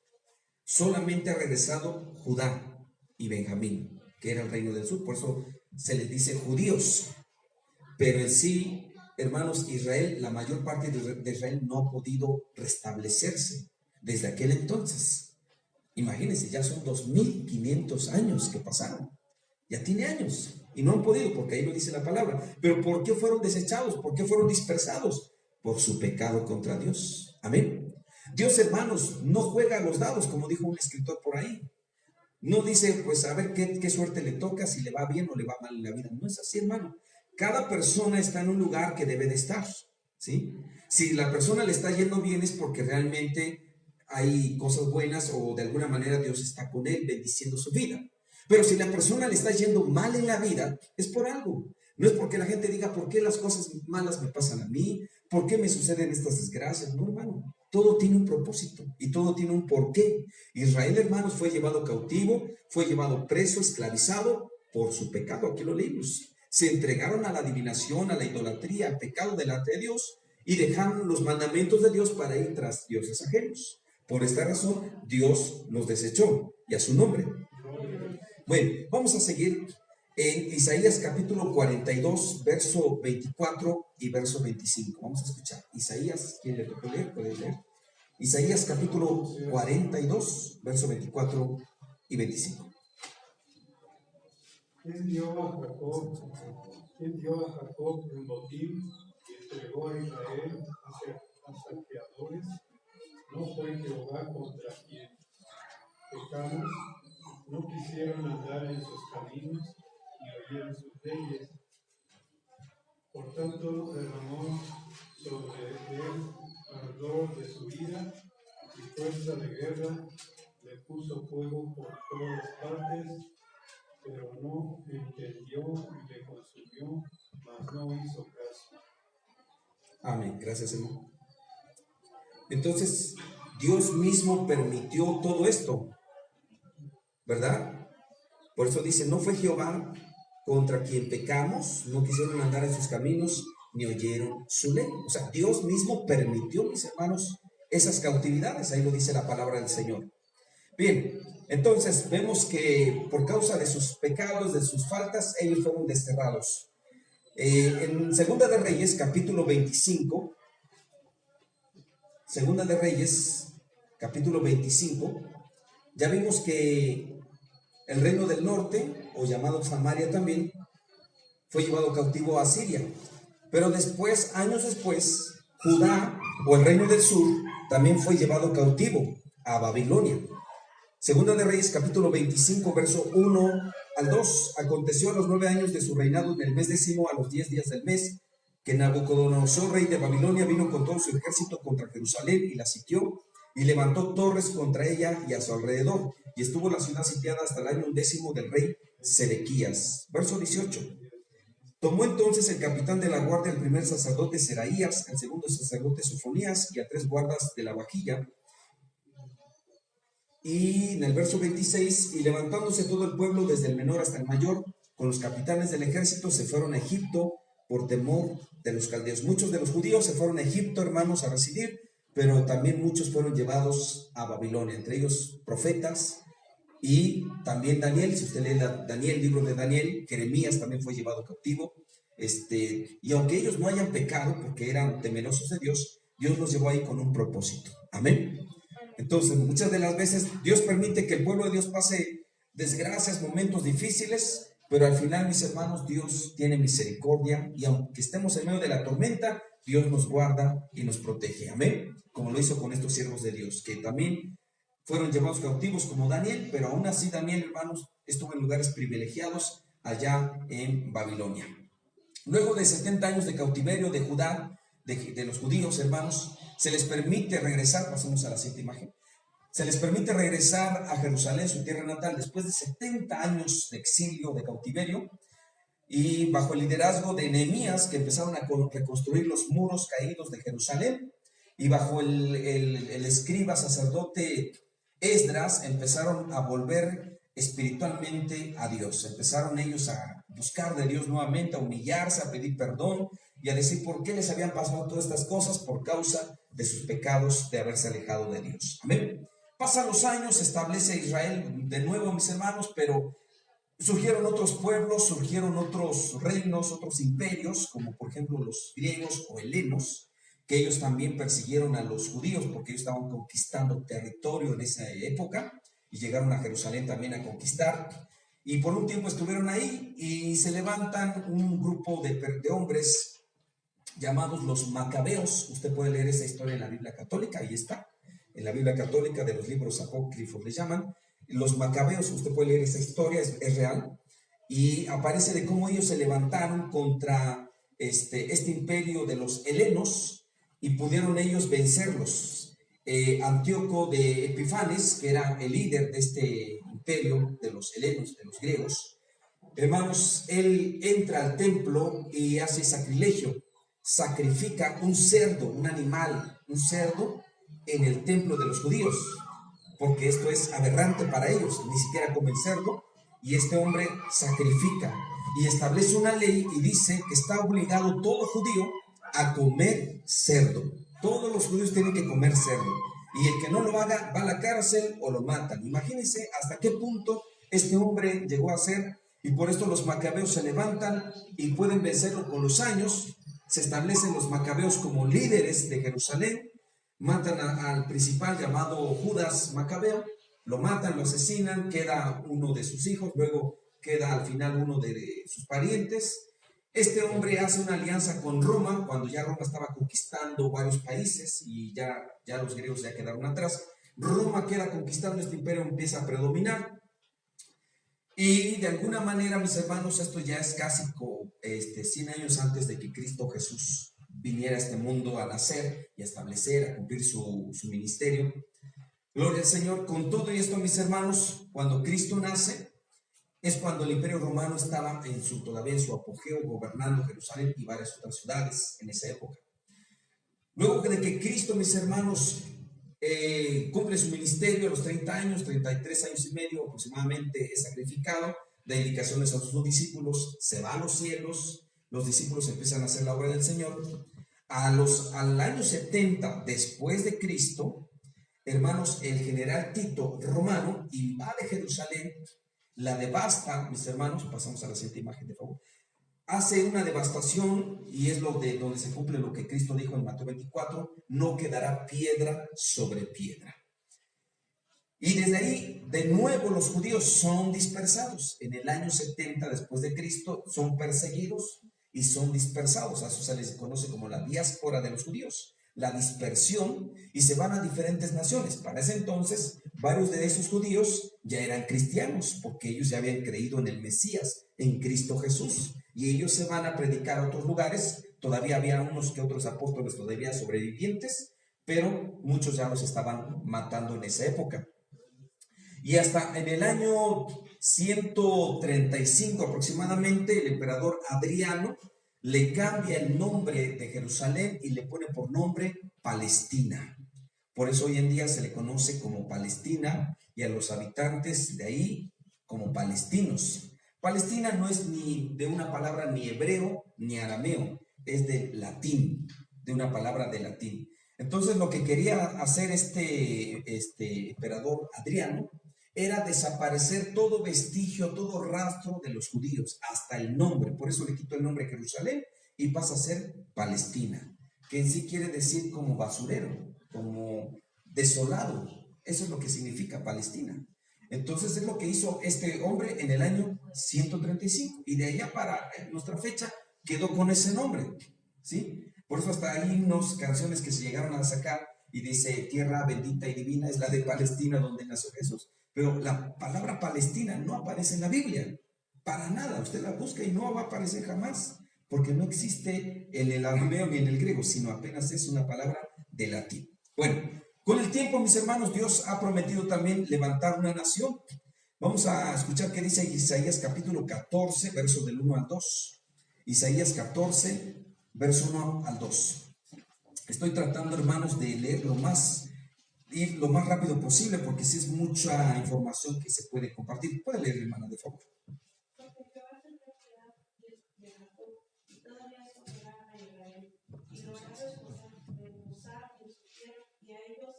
Solamente ha regresado Judá y Benjamín, que era el reino del sur, por eso se les dice judíos. Pero en sí, hermanos, Israel, la mayor parte de Israel no ha podido restablecerse desde aquel entonces. Imagínense, ya son 2500 años que pasaron. Ya tiene años y no han podido, porque ahí lo dice la palabra. Pero ¿por qué fueron desechados? ¿Por qué fueron dispersados? Por su pecado contra Dios. Amén. Dios, hermanos, no juega a los dados, como dijo un escritor por ahí. No dice, pues a ver qué suerte le toca, si le va bien o le va mal en la vida. No es así, hermano. Cada persona está en un lugar que debe de estar, ¿sí? Si la persona le está yendo bien es porque realmente hay cosas buenas o de alguna manera Dios está con él bendiciendo su vida. Pero si la persona le está yendo mal en la vida, es por algo. No es porque la gente diga, ¿por qué las cosas malas me pasan a mí? ¿Por qué me suceden estas desgracias? No, hermano. Todo tiene un propósito y todo tiene un porqué. Israel, hermanos, fue llevado cautivo, fue llevado preso, esclavizado por su pecado. Aquí lo leímos. Se entregaron a la adivinación, a la idolatría, al pecado delante de Dios y dejaron los mandamientos de Dios para ir tras dioses ajenos. Por esta razón, Dios los desechó y a su nombre. Bueno, vamos a seguir en Isaías capítulo 42, verso 24 y verso 25. Vamos a escuchar. Isaías, ¿quién le tocó leer? ¿Puede leer? Isaías capítulo 42, verso 24 y 25. ¿Quién dio a Jacob un botín y entregó a Israel a saqueadores? No fue Jehová contra quien pecamos, no quisieron andar en sus caminos ni oyeron sus leyes. Por tanto, derramó sobre él ardor de su ira y fuerza de guerra, le puso fuego por todas partes, pero no entendió y le consumió, mas no hizo caso. Amén. Gracias, hermano. Entonces, Dios mismo permitió todo esto, ¿verdad? Por eso dice, no fue Jehová contra quien pecamos, no quisieron andar en sus caminos, ni oyeron su ley. O sea, Dios mismo permitió, mis hermanos, esas cautividades. Ahí lo dice la palabra del Señor. Bien, entonces vemos que por causa de sus pecados, de sus faltas, ellos fueron desterrados. En Segunda de Reyes, capítulo 25, Segunda de Reyes, capítulo 25, ya vimos que el reino del norte, o llamado Samaria también, fue llevado cautivo a Asiria. Pero después, años después, Judá, o el reino del sur, también fue llevado cautivo a Babilonia. Segunda de Reyes, capítulo 25, verso 1 al 2. Aconteció a los 9 años de su reinado, en el mes 10º, a los 10 días del mes, que Nabucodonosor, rey de Babilonia, vino con todo su ejército contra Jerusalén y la sitió. y levantó torres contra ella y a su alrededor, y estuvo la ciudad sitiada hasta el año 11 del rey Sedequías. Verso 18. Tomó entonces el capitán de la guardia, el primer sacerdote Seraías, el segundo sacerdote Sofonías y a 3 guardas de la vajilla. Y en el verso 26, y levantándose todo el pueblo desde el menor hasta el mayor, con los capitanes del ejército, se fueron a Egipto por temor de los caldeos. Muchos de los judíos se fueron a Egipto, hermanos, a residir, pero también muchos fueron llevados a Babilonia, entre ellos profetas y también Daniel. Si usted lee Daniel, el libro de Daniel, Jeremías también fue llevado cautivo. Y aunque ellos no hayan pecado porque eran temerosos de Dios, Dios los llevó ahí con un propósito. Amén. Entonces, muchas de las veces Dios permite que el pueblo de Dios pase desgracias, momentos difíciles, pero al final, mis hermanos, Dios tiene misericordia, y aunque estemos en medio de la tormenta, Dios nos guarda y nos protege. Amén. Como lo hizo con estos siervos de Dios, que también fueron llevados cautivos como Daniel, pero aún así Daniel, hermanos, estuvo en lugares privilegiados allá en Babilonia. Luego de 70 años de cautiverio de Judá, de los judíos, hermanos, se les permite regresar. Pasemos a la siguiente imagen. Se les permite regresar a Jerusalén, su tierra natal, después de 70 años de exilio, de cautiverio, y bajo el liderazgo de Nehemías, que empezaron a reconstruir los muros caídos de Jerusalén, y bajo el escriba sacerdote Esdras, empezaron a volver espiritualmente a Dios. Empezaron ellos a buscar de Dios nuevamente, a humillarse, a pedir perdón y a decir por qué les habían pasado todas estas cosas, por causa de sus pecados, de haberse alejado de Dios. Amén. Pasan los años, se establece Israel de nuevo, mis hermanos, pero surgieron otros pueblos, surgieron otros reinos, otros imperios, como por ejemplo los griegos o helenos, que ellos también persiguieron a los judíos porque ellos estaban conquistando territorio en esa época y llegaron a Jerusalén también a conquistar. Y por un tiempo estuvieron ahí y se levantan un grupo de hombres llamados los macabeos. Usted puede leer esa historia en la Biblia católica, ahí está, en la Biblia católica, de los libros apócrifos le llaman. Los macabeos, usted puede leer esa historia, es real, y aparece de cómo ellos se levantaron contra este imperio de los helenos y pudieron ellos vencerlos. Antíoco de Epifanes, que era el líder de este imperio de los helenos, de los griegos, hermanos, él entra al templo y hace sacrilegio, sacrifica un cerdo, un animal, un cerdo en el templo de los judíos, porque esto es aberrante para ellos, ni siquiera comen cerdo, y este hombre sacrifica y establece una ley y dice que está obligado todo judío a comer cerdo. Todos los judíos tienen que comer cerdo, y el que no lo haga va a la cárcel o lo matan. Imagínense hasta qué punto este hombre llegó a ser, y por esto los macabeos se levantan y pueden vencerlo con los años. Se establecen los macabeos como líderes de Jerusalén, matan al principal llamado Judas Macabeo, lo matan, lo asesinan, queda uno de sus hijos, luego queda al final uno de sus parientes. Este hombre hace una alianza con Roma cuando ya Roma estaba conquistando varios países y ya los griegos ya quedaron atrás. Roma queda conquistando, este imperio empieza a predominar. Y de alguna manera, mis hermanos, esto ya es casi 100 años antes de que Cristo Jesús viniera a este mundo a nacer y a establecer, a cumplir su ministerio. Gloria al Señor. Con todo esto, mis hermanos, cuando Cristo nace, es cuando el imperio romano estaba todavía en su apogeo, gobernando Jerusalén y varias otras ciudades en esa época. Luego de que Cristo, mis hermanos, cumple su ministerio a los 30 años, 33 años y medio aproximadamente, es sacrificado, da indicaciones a sus discípulos, se va a los cielos, los discípulos empiezan a hacer la obra del Señor. Al año 70 después de Cristo, hermanos, el general Tito romano invade Jerusalén, la devasta, mis hermanos. Pasamos a la siguiente imagen, de favor. Hace una devastación, y es donde se cumple lo que Cristo dijo en Mateo 24: no quedará piedra sobre piedra. Y desde ahí, de nuevo, los judíos son dispersados. En el año 70 después de Cristo son perseguidos y son dispersados. A eso se les conoce como la diáspora de los judíos, la dispersión, y se van a diferentes naciones. Para ese entonces, varios de esos judíos ya eran cristianos, porque ellos ya habían creído en el Mesías, en Cristo Jesús, y ellos se van a predicar a otros lugares. Todavía había unos que otros apóstoles todavía sobrevivientes, pero muchos ya los estaban matando en esa época. Y hasta en el año 135 aproximadamente, el emperador Adriano le cambia el nombre de Jerusalén y le pone por nombre Palestina. Por eso hoy en día se le conoce como Palestina y a los habitantes de ahí como palestinos. Palestina no es ni de una palabra ni hebreo ni arameo, es de latín, de una palabra de latín. Entonces lo que quería hacer este emperador Adriano era desaparecer todo vestigio, todo rastro de los judíos, hasta el nombre. Por eso le quitó el nombre Jerusalén y pasa a ser Palestina, que en sí quiere decir como basurero, como desolado. Eso es lo que significa Palestina. Entonces es lo que hizo este hombre en el año 135 y de allá para nuestra fecha quedó con ese nombre, ¿sí? Por eso hasta hay unas canciones que se llegaron a sacar y dice tierra bendita y divina es la de Palestina donde nació Jesús. Pero la palabra Palestina no aparece en la Biblia, para nada. Usted la busca y no va a aparecer jamás, porque no existe en el arameo ni en el griego, sino apenas es una palabra de latín. Bueno, con el tiempo, mis hermanos, Dios ha prometido también levantar una nación. Vamos a escuchar qué dice Isaías capítulo 14, verso del 1 al 2. Isaías 14, verso 1 al 2. Estoy tratando, hermanos, de leer ir lo más rápido posible, porque si es mucha información que se puede compartir. ¿Puede leer, hermana, de favor? Porque Jehová tendrá piedad de Jacob, y todavía escogerá a Israel, y lo hará reposar en su tierra, y a ellos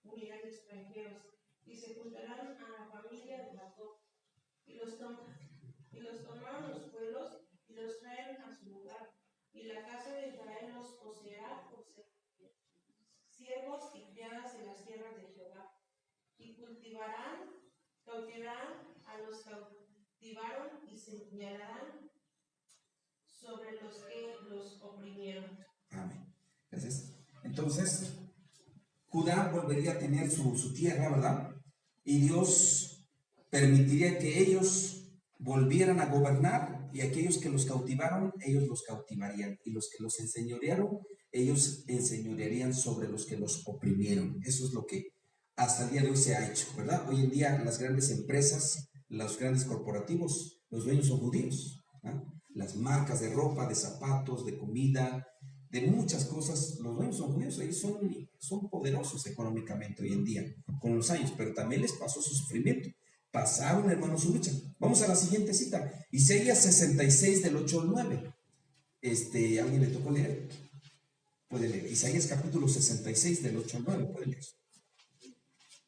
unirán extranjeros, y se juntarán a la familia de Jacob, y los tomaron los pueblos, y los traen a su lugar, y la casa de Israel los poseerá por siervos y criadas en las tierras de Jehová, y cautivarán a los cautivaron y señalarán sobre los que los oprimieron. Amén. Gracias. Entonces, Judá volvería a tener su tierra, ¿verdad? Y Dios permitiría que ellos volvieran a gobernar, y aquellos que los cautivaron, ellos los cautivarían, y los que los enseñorearon, ellos enseñorearían sobre los que los oprimieron. Eso es lo que hasta el día de hoy se ha hecho, ¿verdad? Hoy en día las grandes empresas, los grandes corporativos, los dueños son judíos, ¿no? Las marcas de ropa, de zapatos, de comida, de muchas cosas, los dueños son judíos. Ellos son poderosos económicamente hoy en día, con los años, pero también les pasó su sufrimiento. Pasaron, hermanos, su lucha. Vamos a la siguiente cita. Isaías 66 del 8 al 9. ¿Alguien le tocó leer? Puede leer. Isaías capítulo 66 del 8 al 9. Puede leer.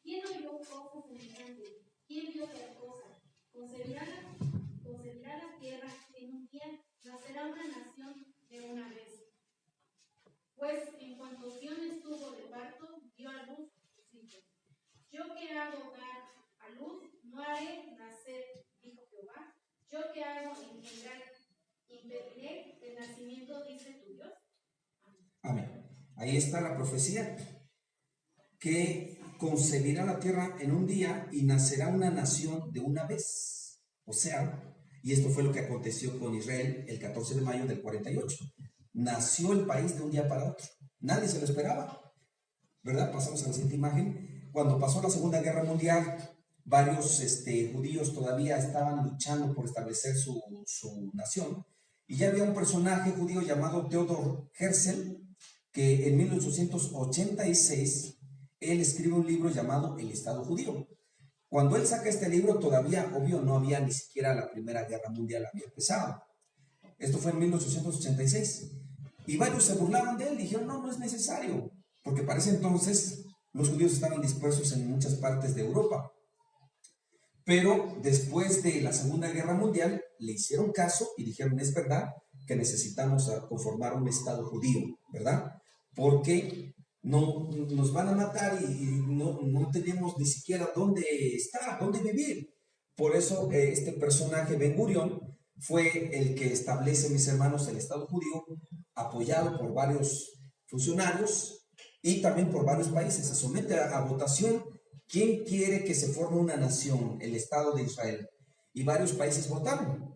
¿Quién oyó cosas semejantes? ¿Quién vio tal cosa? Concebirá la tierra en un día, nacerá una nación de una vez. Pues en cuanto Sión estuvo de parto, dio a luz sus hijos. Yo que hago dar a luz, no haré nacer, dijo Jehová. Yo que hago engendrar, impediré el nacimiento, dice tu Dios. Amén. Ahí está la profecía, que concebirá la tierra en un día y nacerá una nación de una vez. O sea, y esto fue lo que aconteció con Israel el 14 de mayo del 48. Nació el país de un día para otro. Nadie se lo esperaba, ¿verdad? Pasamos a la siguiente imagen. Cuando pasó la Segunda Guerra Mundial, varios judíos todavía estaban luchando por establecer su nación. Y ya había un personaje judío llamado Theodor Herzl, que en 1886 él escribe un libro llamado El Estado Judío. Cuando él saca este libro, todavía, obvio, no había ni siquiera la Primera Guerra Mundial había empezado. Esto fue en 1886. Y varios se burlaron de él, dijeron, no es necesario, porque para ese entonces los judíos estaban dispersos en muchas partes de Europa. Pero después de la Segunda Guerra Mundial, le hicieron caso y dijeron, es verdad que necesitamos conformar un Estado judío, ¿verdad? Porque no nos van a matar y no tenemos ni siquiera dónde estar, dónde vivir. Por eso este personaje, Ben Gurión, fue el que establece, mis hermanos, el Estado judío, apoyado por varios funcionarios y también por varios países. Se somete a votación quién quiere que se forme una nación, el Estado de Israel. Y varios países votaron.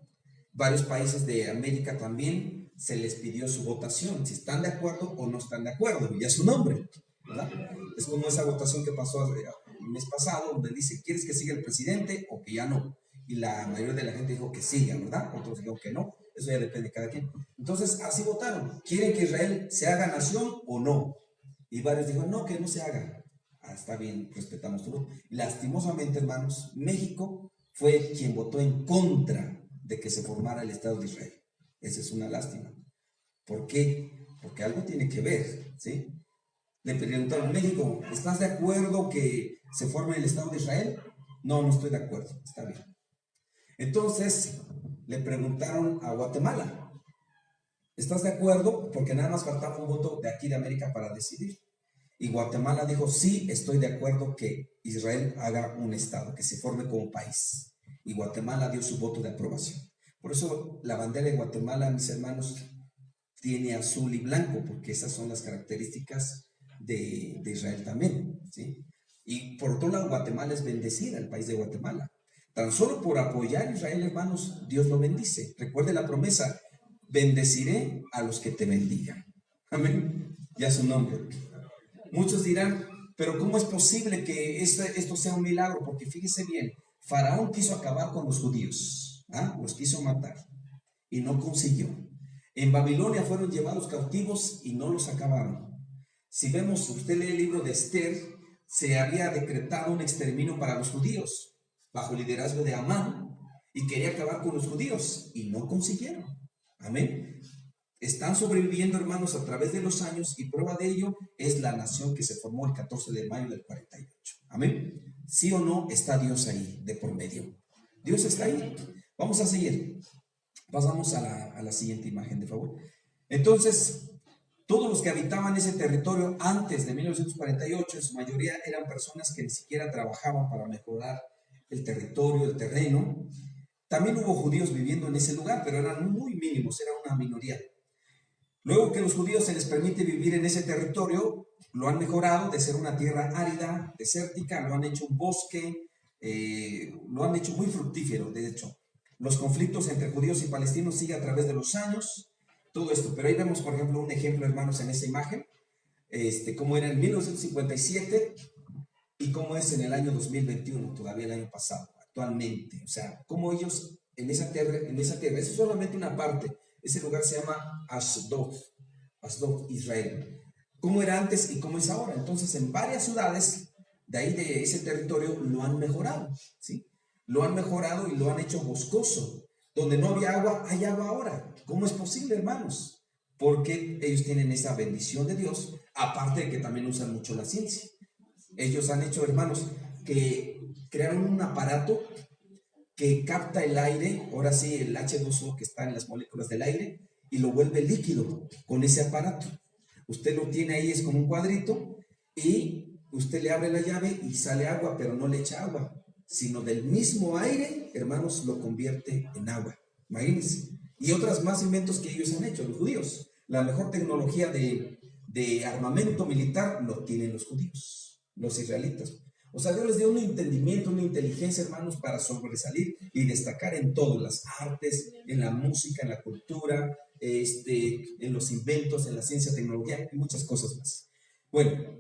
Varios países de América también se les pidió su votación, si están de acuerdo o no están de acuerdo, y a su nombre. ¿verdad? Es como esa votación que pasó el mes pasado, donde dice, ¿quieres que siga el presidente o que ya no? Y la mayoría de la gente dijo que siga, ¿verdad? Otros dijeron que no. Eso ya depende de cada quien. Entonces, así votaron. ¿Quieren que Israel se haga nación o no? Y varios dijeron, no, que no se haga. Ah, está bien, respetamos tu voto. Lastimosamente, hermanos, México fue quien votó en contra de que se formara el Estado de Israel. Esa es una lástima. ¿Por qué? Porque algo tiene que ver, ¿sí? Le preguntaron, México, ¿estás de acuerdo que se forme el Estado de Israel? No, no estoy de acuerdo, está bien. Entonces, le preguntaron a Guatemala, ¿estás de acuerdo? Porque nada más faltaba un voto de aquí de América para decidir. Y Guatemala dijo, sí, estoy de acuerdo que Israel haga un Estado, que se forme como país. Y Guatemala dio su voto de aprobación. Por eso la bandera de Guatemala, mis hermanos, tiene azul y blanco, porque esas son las características de Israel también, ¿sí? Y por otro lado, Guatemala es bendecida, el país de Guatemala. Tan solo por apoyar a Israel, hermanos, Dios lo bendice. Recuerde la promesa, bendeciré a los que te bendigan. Amén. Ya su nombre. Muchos dirán, pero ¿cómo es posible que esto sea un milagro? Porque fíjese bien, Faraón quiso acabar con los judíos, los quiso matar y no consiguió. En Babilonia fueron llevados cautivos y no los acabaron. Si vemos, usted lee el libro de Esther, se había decretado un exterminio para los judíos bajo el liderazgo de Amán y quería acabar con los judíos y no consiguieron. Amén. Están sobreviviendo, hermanos, a través de los años y prueba de ello es la nación que se formó el 14 de mayo del 48. Amén. ¿Sí o no está Dios ahí de por medio? Dios está ahí. Vamos a seguir. Pasamos a la siguiente imagen, de favor. Entonces, todos los que habitaban ese territorio antes de 1948, en su mayoría eran personas que ni siquiera trabajaban para mejorar el territorio, el terreno. También hubo judíos viviendo en ese lugar, pero eran muy mínimos, era una minoría. Luego que los judíos se les permite vivir en ese territorio, lo han mejorado de ser una tierra árida, desértica, lo han hecho un bosque, lo han hecho muy fructífero, de hecho. Los conflictos entre judíos y palestinos siguen a través de los años, todo esto. Pero ahí vemos, por ejemplo, un ejemplo, hermanos, en esa imagen, cómo era en 1957 y cómo es en el año 2021, todavía el año pasado, actualmente. O sea, cómo ellos en esa tierra, eso es solamente una parte. Ese lugar se llama Ashdod, Israel. ¿Cómo era antes y cómo es ahora? Entonces, en varias ciudades de ahí, de ese territorio, lo han mejorado, ¿sí? Lo han mejorado y lo han hecho boscoso. Donde no había agua, hay agua ahora. ¿Cómo es posible, hermanos? Porque ellos tienen esa bendición de Dios, aparte de que también usan mucho la ciencia. Ellos han hecho, hermanos, que crearon un aparato que capta el aire, ahora sí, el H2O que está en las moléculas del aire, y lo vuelve líquido con ese aparato. Usted lo tiene ahí, es como un cuadrito, y usted le abre la llave y sale agua, pero no le echa agua, sino del mismo aire, hermanos, lo convierte en agua. Imagínense. Y otras más inventos que ellos han hecho, los judíos. La mejor tecnología de armamento militar lo tienen los judíos, los israelitas. O sea, Dios les dio un entendimiento, una inteligencia, hermanos, para sobresalir y destacar en todo, en las artes, en la música, en la cultura, en los inventos, en la ciencia, tecnología y muchas cosas más. Bueno,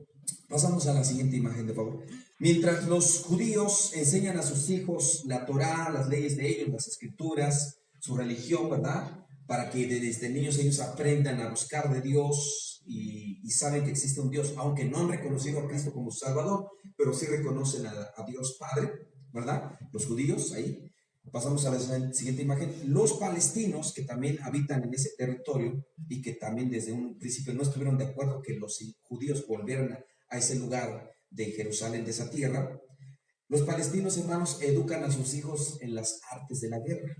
pasamos a la siguiente imagen, de favor. Mientras los judíos enseñan a sus hijos la Torá, las leyes de ellos, las escrituras, su religión, ¿verdad? Para que desde niños ellos aprendan a buscar de Dios y saben que existe un Dios, aunque no han reconocido a Cristo como su Salvador, pero sí reconocen a Dios Padre, ¿verdad? Los judíos, ahí. Pasamos a la siguiente imagen. Los palestinos que también habitan en ese territorio y que también desde un principio no estuvieron de acuerdo que los judíos volvieran a ese lugar de Jerusalén, de esa tierra. Los palestinos, hermanos, educan a sus hijos en las artes de la guerra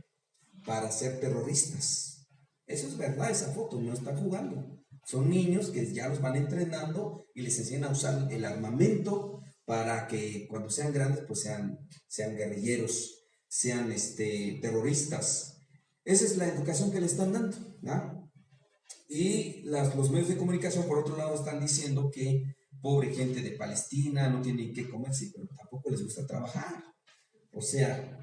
para ser terroristas. Eso es verdad, esa foto, no están jugando. Son niños que ya los van entrenando y les enseñan a usar el armamento para que cuando sean grandes, pues sean guerrilleros, sean terroristas. Esa es la educación que le están dando, ¿no? Y los medios de comunicación, por otro lado, están diciendo que pobre gente de Palestina no tienen qué comer, sí, pero tampoco les gusta trabajar. O sea,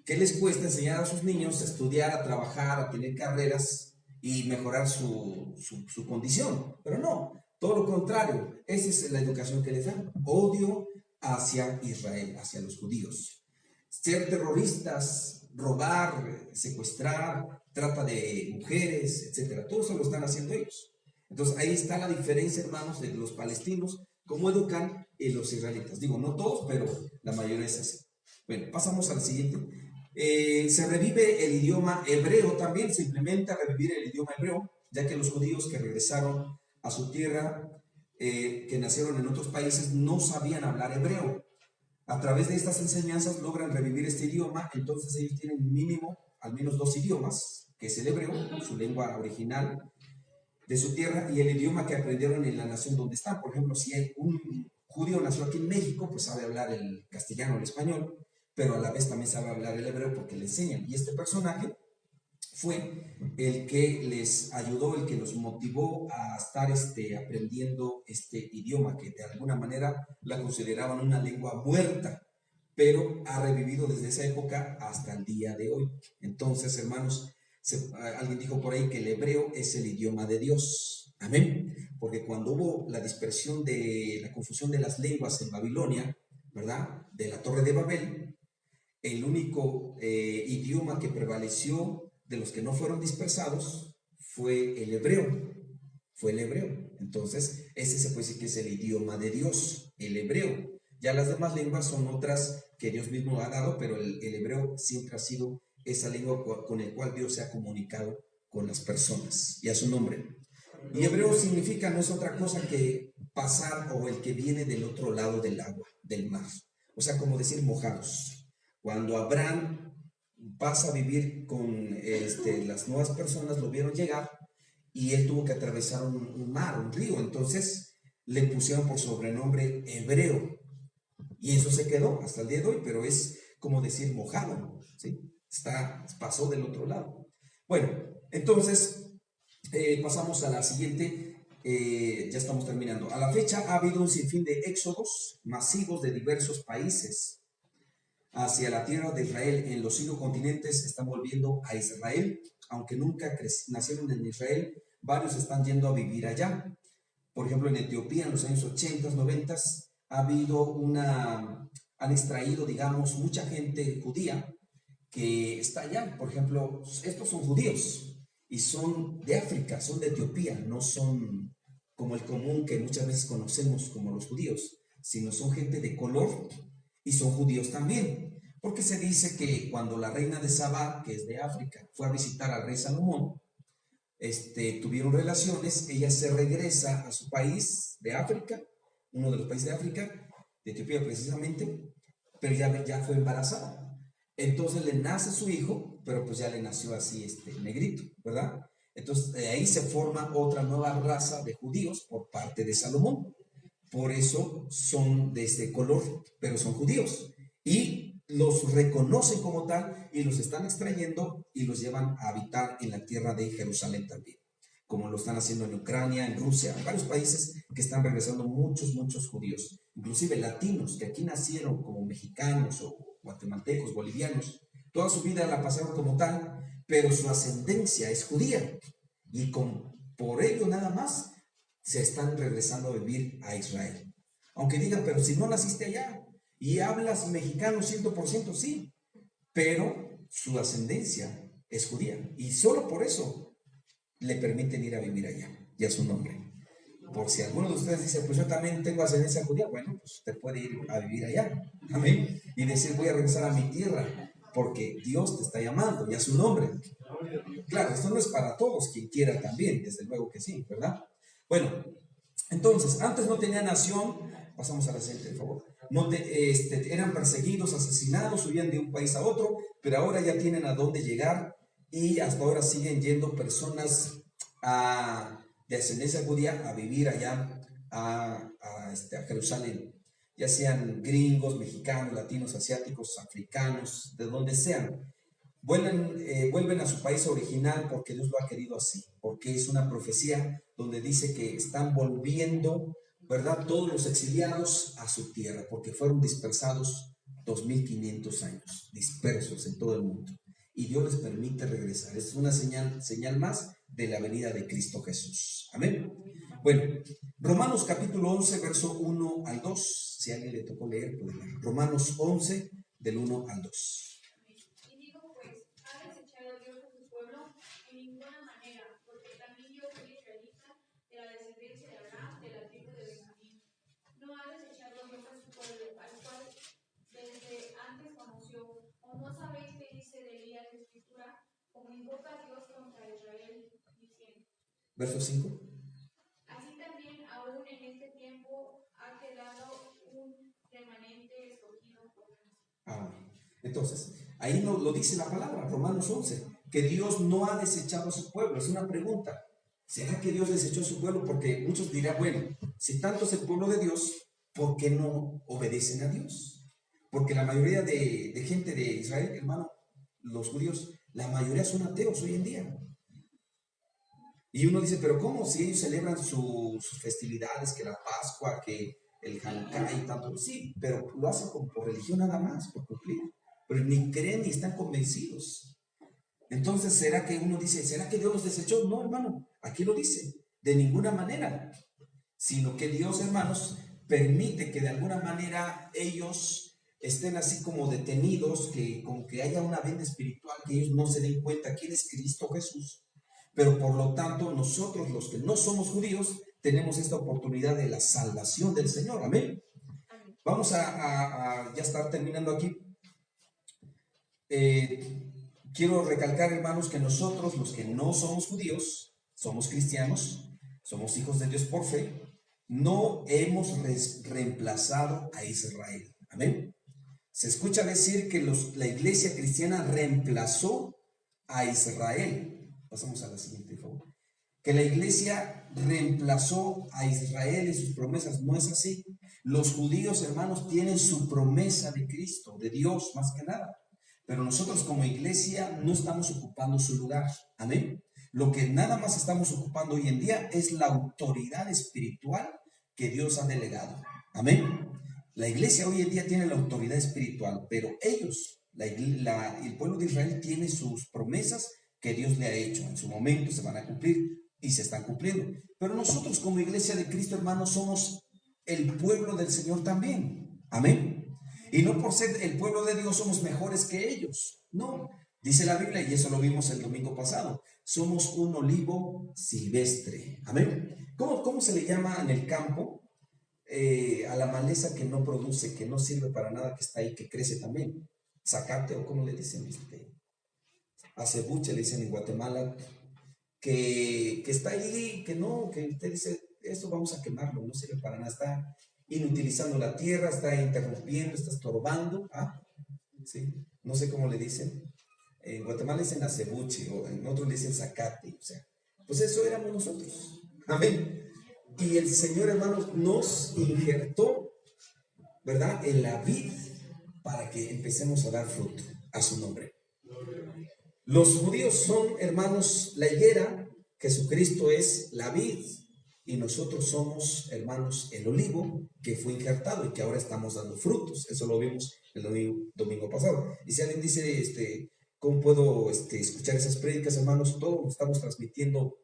¿qué les cuesta enseñar a sus niños a estudiar, a trabajar, a tener carreras y mejorar su condición? Pero no, Todo lo contrario, esa es la educación que les dan. Odio hacia Israel, hacia los judíos. Ser terroristas, robar, secuestrar, trata de mujeres, etcétera. Todo eso lo están haciendo ellos. Entonces ahí está la diferencia, hermanos, de los palestinos, cómo educan los israelitas. Digo, no todos, pero la mayoría es así. Bueno, pasamos al siguiente. Se revive el idioma hebreo también, se implementa revivir el idioma hebreo, ya que los judíos que regresaron a su tierra, que nacieron en otros países, no sabían hablar hebreo. A través de estas enseñanzas logran revivir este idioma, entonces ellos tienen mínimo al menos 2 idiomas, que es el hebreo, su lengua original de su tierra, y el idioma que aprendieron en la nación donde están. Por ejemplo, si hay un judío nació aquí en México, pues sabe hablar el castellano o el español, pero a la vez también sabe hablar el hebreo porque le enseñan. Y este personaje fue el que les ayudó, el que los motivó a estar aprendiendo este idioma, que de alguna manera la consideraban una lengua muerta, pero ha revivido desde esa época hasta el día de hoy. Entonces, hermanos, alguien dijo por ahí que el hebreo es el idioma de Dios. Amén. Porque cuando hubo la dispersión de la confusión de las lenguas en Babilonia, ¿verdad? De la Torre de Babel, el único idioma que prevaleció de los que no fueron dispersados fue el hebreo. Fue el hebreo. Entonces, ese se puede decir que es el idioma de Dios, el hebreo. Ya las demás lenguas son otras que Dios mismo ha dado, pero el hebreo siempre ha sido esa lengua con el cual Dios se ha comunicado con las personas y a su nombre. Y hebreo significa, no es otra cosa que pasar o el que viene del otro lado del agua, del mar. O sea, como decir mojados. Cuando Abraham pasa a vivir con las nuevas personas, lo vieron llegar y él tuvo que atravesar un mar, un río. Entonces le pusieron por sobrenombre hebreo. Y eso se quedó hasta el día de hoy, pero es como decir mojado, ¿sí? Pasó del otro lado. Bueno, entonces pasamos a la siguiente. Ya estamos terminando. A la fecha ha habido un sinfín de éxodos masivos de diversos países hacia la tierra de Israel. En los 5 continentes están volviendo a Israel, aunque nunca nacieron en Israel, varios están yendo a vivir allá. Por ejemplo, en Etiopía en los años 80, 90 ha habido han extraído, digamos, mucha gente judía que está allá. Por ejemplo, estos son judíos y son de África, son de Etiopía, no son como el común que muchas veces conocemos como los judíos, sino son gente de color y son judíos también, porque se dice que cuando la reina de Sabá, que es de África, fue a visitar al rey Salomón, tuvieron relaciones, ella se regresa a su país de África, uno de los países de África, de Etiopía precisamente, pero ya fue embarazada. Entonces le nace su hijo, pero pues ya le nació así, negrito, ¿verdad? Entonces de ahí se forma otra nueva raza de judíos por parte de Salomón. Por eso son de este color, pero son judíos. Y los reconocen como tal y los están extrayendo y los llevan a habitar en la tierra de Jerusalén también, como lo están haciendo en Ucrania, en Rusia, en varios países que están regresando muchos judíos, inclusive latinos que aquí nacieron como mexicanos o guatemaltecos, bolivianos, toda su vida la pasaron como tal, pero su ascendencia es judía y por ello nada más se están regresando a vivir a Israel. Aunque digan, pero si no naciste allá y hablas mexicano 100%, sí, pero su ascendencia es judía y solo por eso le permiten ir a vivir allá, y a su nombre. Por si alguno de ustedes dice, pues yo también tengo ascendencia judía, bueno, pues usted puede ir a vivir allá, amén, y decir, voy a regresar a mi tierra, porque Dios te está llamando, y a su nombre. Claro, esto no es para todos, quien quiera también, desde luego que sí, ¿verdad? Bueno, entonces, antes no tenía nación, pasamos a la siguiente, por favor, eran perseguidos, asesinados, huían de un país a otro, pero ahora ya tienen a dónde llegar, y hasta ahora siguen yendo personas de ascendencia judía a vivir allá a Jerusalén, ya sean gringos, mexicanos, latinos, asiáticos, africanos, de donde sean. Vuelven a su país original porque Dios lo ha querido así, porque es una profecía donde dice que están volviendo, ¿verdad?, todos los exiliados a su tierra, porque fueron dispersados 2500 años, dispersos en todo el mundo, y Dios les permite regresar. Es una señal más de la venida de Cristo Jesús. Amén. Bueno, Bueno, Romanos capítulo 11, verso 1 al 2. Si a alguien le tocó leer, puede leer. Romanos 11, del 1 al 2. Y digo pues, ¿ha desechado Dios a su pueblo? En ninguna manera, porque también yo soy israelita, de la descendencia de Abraham, de la tribu de Benjamín. No ha desechado Dios a su pueblo, al cual desde antes conoció. ¿O no sabéis qué dice de Elías la Escritura? Como invoca a Dios contra Israel, diciendo. Verso 5. Así también aún en este tiempo ha quedado un remanente escogido por Dios. Amén. Entonces, ahí lo dice la palabra, Romanos 11, que Dios no ha desechado a su pueblo. Es una pregunta. ¿Será que Dios desechó a su pueblo? Porque muchos dirán, bueno, si tanto es el pueblo de Dios, ¿por qué no obedecen a Dios? Porque la mayoría de gente de Israel, hermano, los judíos, la mayoría son ateos hoy en día. Y uno dice, pero ¿cómo? Si ellos celebran sus festividades, que la Pascua, que el Hanukkah y tanto. Sí, pero lo hacen por religión nada más, por cumplir. Pero ni creen ni están convencidos. Entonces, ¿será que uno dice, ¿será que Dios los desechó? No, hermano, aquí lo dice, de ninguna manera. Sino que Dios, hermanos, permite que de alguna manera ellos estén así como detenidos, que como que haya una venda espiritual, que ellos no se den cuenta quién es Cristo Jesús. Pero por lo tanto, nosotros los que no somos judíos, tenemos esta oportunidad de la salvación del Señor. Amén. Vamos a ya estar terminando aquí. Quiero recalcar, hermanos, que nosotros, los que no somos judíos, somos cristianos, somos hijos de Dios por fe, no hemos reemplazado a Israel. Amén. Se escucha decir que la iglesia cristiana reemplazó a Israel. Pasamos a la siguiente, por favor. Que la iglesia reemplazó a Israel y sus promesas. No es así. Los judíos, hermanos, tienen su promesa de Cristo, de Dios, más que nada. Pero nosotros como iglesia no estamos ocupando su lugar. Amén. Lo que nada más estamos ocupando hoy en día es la autoridad espiritual que Dios ha delegado. Amén. La iglesia hoy en día tiene la autoridad espiritual, pero ellos, el pueblo de Israel, tiene sus promesas que Dios le ha hecho. En su momento se van a cumplir y se están cumpliendo. Pero nosotros como iglesia de Cristo, hermanos, somos el pueblo del Señor también. Amén. Y no por ser el pueblo de Dios somos mejores que ellos. No. Dice la Biblia, y eso lo vimos el domingo pasado, somos un olivo silvestre. Amén. ¿Cómo se le llama en el campo a la maleza que no produce, que no sirve para nada, que está ahí, que crece también? Zacate, o cómo le dicen, acebuche le dicen en Guatemala, que está ahí, que no, que usted dice, esto vamos a quemarlo, no sirve para nada, está inutilizando la tierra, está interrumpiendo, está estorbando. ¿Sí? No sé cómo le dicen. En Guatemala dicen acebuche, o en otros le dicen zacate, o sea, pues eso éramos nosotros. Amén. Y el Señor, hermanos, nos injertó, ¿verdad?, en la vid para que empecemos a dar fruto a su nombre. Los judíos son, hermanos, la higuera, Jesucristo es la vid, y nosotros somos, hermanos, el olivo que fue injertado y que ahora estamos dando frutos. Eso lo vimos el domingo pasado. Y si alguien dice, ¿cómo puedo escuchar esas prédicas, hermanos? Todo lo estamos transmitiendo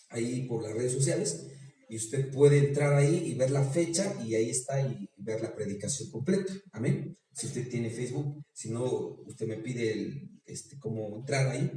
ahí por las redes sociales, y usted puede entrar ahí y ver la fecha, y ahí está, y ver la predicación completa. Amén. Si usted tiene Facebook, si no, usted me pide cómo entrar ahí,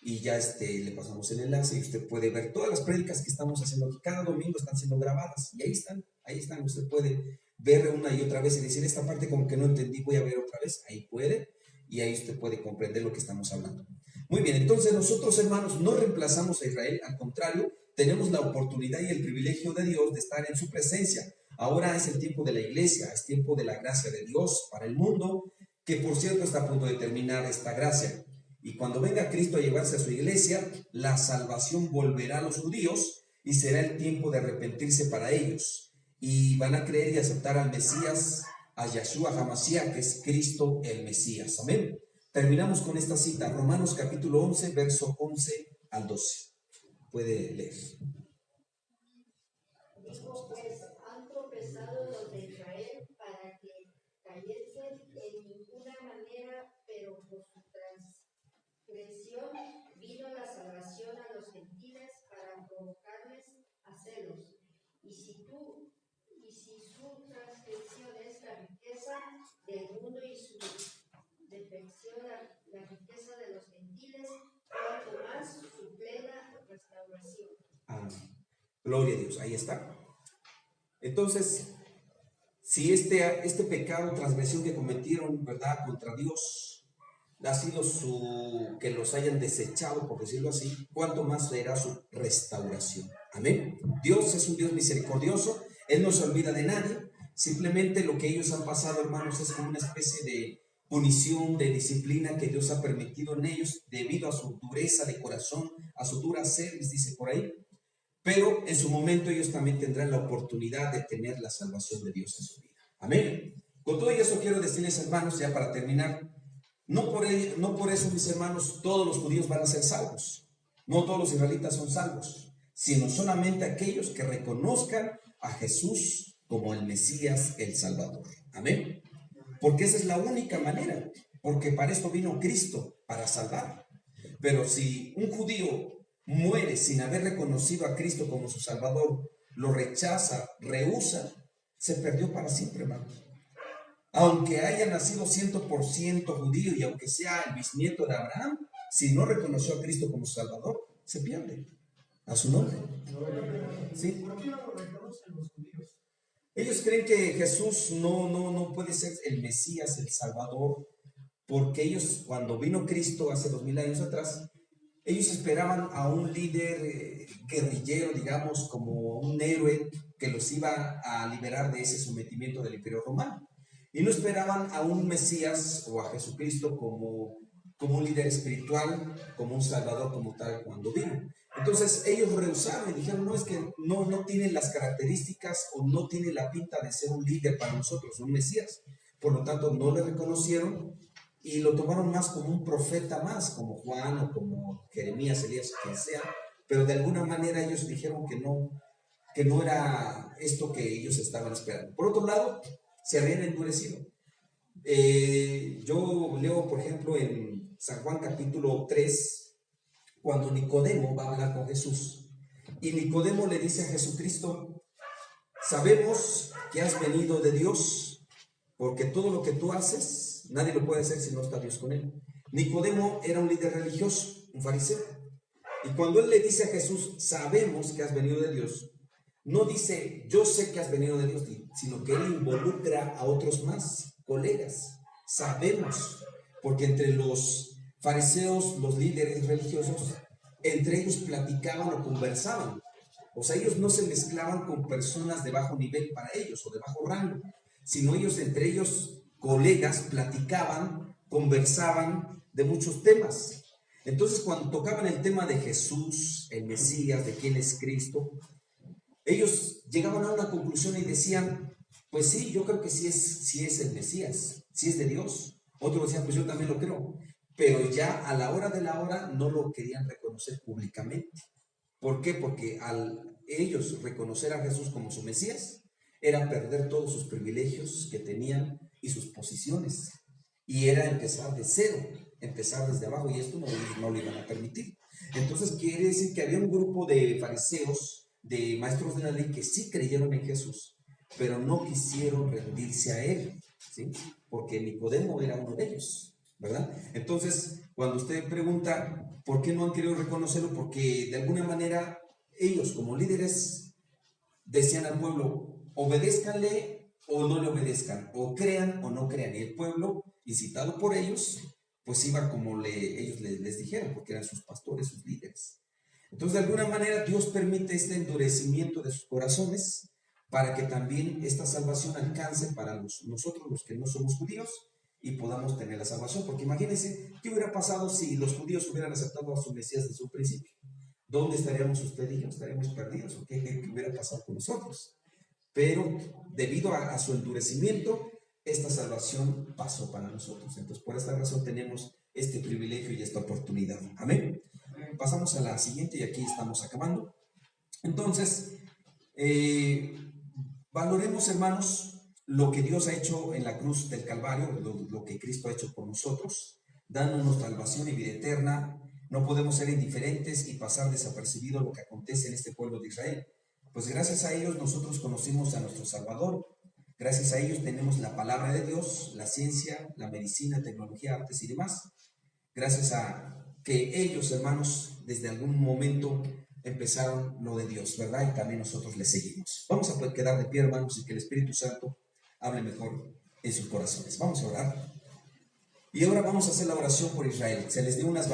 y ya le pasamos el enlace, y usted puede ver todas las prédicas que estamos haciendo aquí. Cada domingo están siendo grabadas, y ahí están. Usted puede ver una y otra vez y decir, esta parte como que no entendí, voy a ver otra vez. Ahí puede, y ahí usted puede comprender lo que estamos hablando. Muy bien, entonces nosotros, hermanos, no reemplazamos a Israel, al contrario, tenemos la oportunidad y el privilegio de Dios de estar en su presencia. Ahora es el tiempo de la iglesia, es tiempo de la gracia de Dios para el mundo, que por cierto está a punto de terminar esta gracia. Y cuando venga Cristo a llevarse a su iglesia, la salvación volverá a los judíos y será el tiempo de arrepentirse para ellos. Y van a creer y aceptar al Mesías, a Yahshua HaMashiach, que es Cristo el Mesías. Amén. Terminamos con esta cita, Romanos capítulo 11, verso 11 al 12. Puede leer. Digo, pues, han tropezado los de Israel para que cayesen en ninguna manera, pero por su transgresión vino la salvación a los gentiles para provocarles a celos, Y si su transgresión es la riqueza del mundo y su defección la riqueza de los gentiles, cuanto más su plena restauración. Gloria a Dios, ahí está. Entonces, si este pecado, transgresión que cometieron, ¿verdad?, contra Dios, ha sido que los hayan desechado, por decirlo así, cuánto más será su restauración. Amén. Dios es un Dios misericordioso, Él no se olvida de nadie. Simplemente lo que ellos han pasado, hermanos, es como una especie de punición, de disciplina que Dios ha permitido en ellos debido a su dureza de corazón, a su dura cerviz, dice por ahí. Pero en su momento ellos también tendrán la oportunidad de tener la salvación de Dios en su vida. Amén. Con todo eso quiero decirles, hermanos, ya para terminar, no por eso, mis hermanos, todos los judíos van a ser salvos. No todos los israelitas son salvos, sino solamente aquellos que reconozcan a Jesús como el Mesías, el Salvador. Amén. Porque esa es la única manera, porque para esto vino Cristo, para salvar. Pero si un judío muere sin haber reconocido a Cristo como su Salvador, lo rechaza, rehúsa, se perdió para siempre, hermanos. Aunque haya nacido 100% judío y aunque sea el bisnieto de Abraham, si no reconoció a Cristo como Salvador, se pierde a su nombre. ¿Sí? ¿Por qué no lo reconocen los judíos? Ellos creen que Jesús no puede ser el Mesías, el Salvador, porque ellos, cuando vino Cristo hace 2000 años atrás, ellos esperaban a un líder guerrillero, digamos, como un héroe que los iba a liberar de ese sometimiento del Imperio Romano. Y no esperaban a un Mesías o a Jesucristo como un líder espiritual, como un Salvador, como tal, cuando vino. Entonces ellos rehusaron y dijeron, no, es que no tiene las características o no tiene la pinta de ser un líder para nosotros, un Mesías. Por lo tanto, no le reconocieron y lo tomaron más como un profeta más, como Juan o como Jeremías, Elías, quien sea. Pero de alguna manera ellos dijeron que no era esto que ellos estaban esperando. Por otro lado, se habían endurecido. Yo leo, por ejemplo, en San Juan capítulo 3, cuando Nicodemo va a hablar con Jesús. Y Nicodemo le dice a Jesucristo, sabemos que has venido de Dios, porque todo lo que tú haces, nadie lo puede hacer si no está Dios con él. Nicodemo era un líder religioso, un fariseo. Y cuando él le dice a Jesús, sabemos que has venido de Dios, no dice, yo sé que has venido de Dios, sino que él involucra a otros más, colegas. Sabemos, porque entre los fariseos, los líderes religiosos, entre ellos platicaban o conversaban. O sea, ellos no se mezclaban con personas de bajo nivel para ellos o de bajo rango, sino ellos entre ellos, colegas, platicaban, conversaban de muchos temas. Entonces, cuando tocaban el tema de Jesús, el Mesías, de quién es Cristo, ellos llegaban a una conclusión y decían, pues sí, yo creo que sí es el Mesías, sí es de Dios. Otros decían, pues yo también lo creo. Pero ya a la hora de la hora no lo querían reconocer públicamente. ¿Por qué? Porque al ellos reconocer a Jesús como su Mesías, era perder todos sus privilegios que tenían y sus posiciones. Y era empezar de cero, empezar desde abajo, y esto no lo iban a permitir. Entonces quiere decir que había un grupo de fariseos, de maestros de la ley, que sí creyeron en Jesús, pero no quisieron rendirse a él, ¿sí? Porque Nicodemo era uno de ellos, ¿verdad? Entonces, cuando usted pregunta por qué no han querido reconocerlo, porque de alguna manera ellos como líderes decían al pueblo, obedézcanle o no le obedezcan, o crean o no crean, y el pueblo, incitado por ellos, pues iba como ellos les dijeron, porque eran sus pastores, sus líderes. Entonces, de alguna manera, Dios permite este endurecimiento de sus corazones para que también esta salvación alcance para nosotros, los que no somos judíos, y podamos tener la salvación. Porque imagínense, ¿qué hubiera pasado si los judíos hubieran aceptado a su Mesías desde un principio? ¿Dónde estaríamos usted y yo? ¿Estaríamos perdidos? ¿O qué hubiera pasado con nosotros? Pero debido a su endurecimiento, esta salvación pasó para nosotros. Entonces, por esta razón tenemos este privilegio y esta oportunidad. Amén. Pasamos a la siguiente y aquí estamos acabando. Entonces, valoremos, hermanos, lo que Dios ha hecho en la cruz del Calvario, lo que Cristo ha hecho por nosotros, dándonos salvación y vida eterna. No podemos ser indiferentes y pasar desapercibido lo que acontece en este pueblo de Israel. pues gracias a ellos nosotros conocimos a nuestro Salvador. Gracias a ellos tenemos la palabra de Dios, la ciencia, la medicina, tecnología, artes y demás. Gracias a que ellos, hermanos, desde algún momento empezaron lo de Dios, ¿verdad? Y también nosotros les seguimos. Vamos a poder quedar de pie, hermanos, y que el Espíritu Santo hable mejor en sus corazones. Vamos a orar. Y ahora vamos a hacer la oración por Israel. Se les dio unas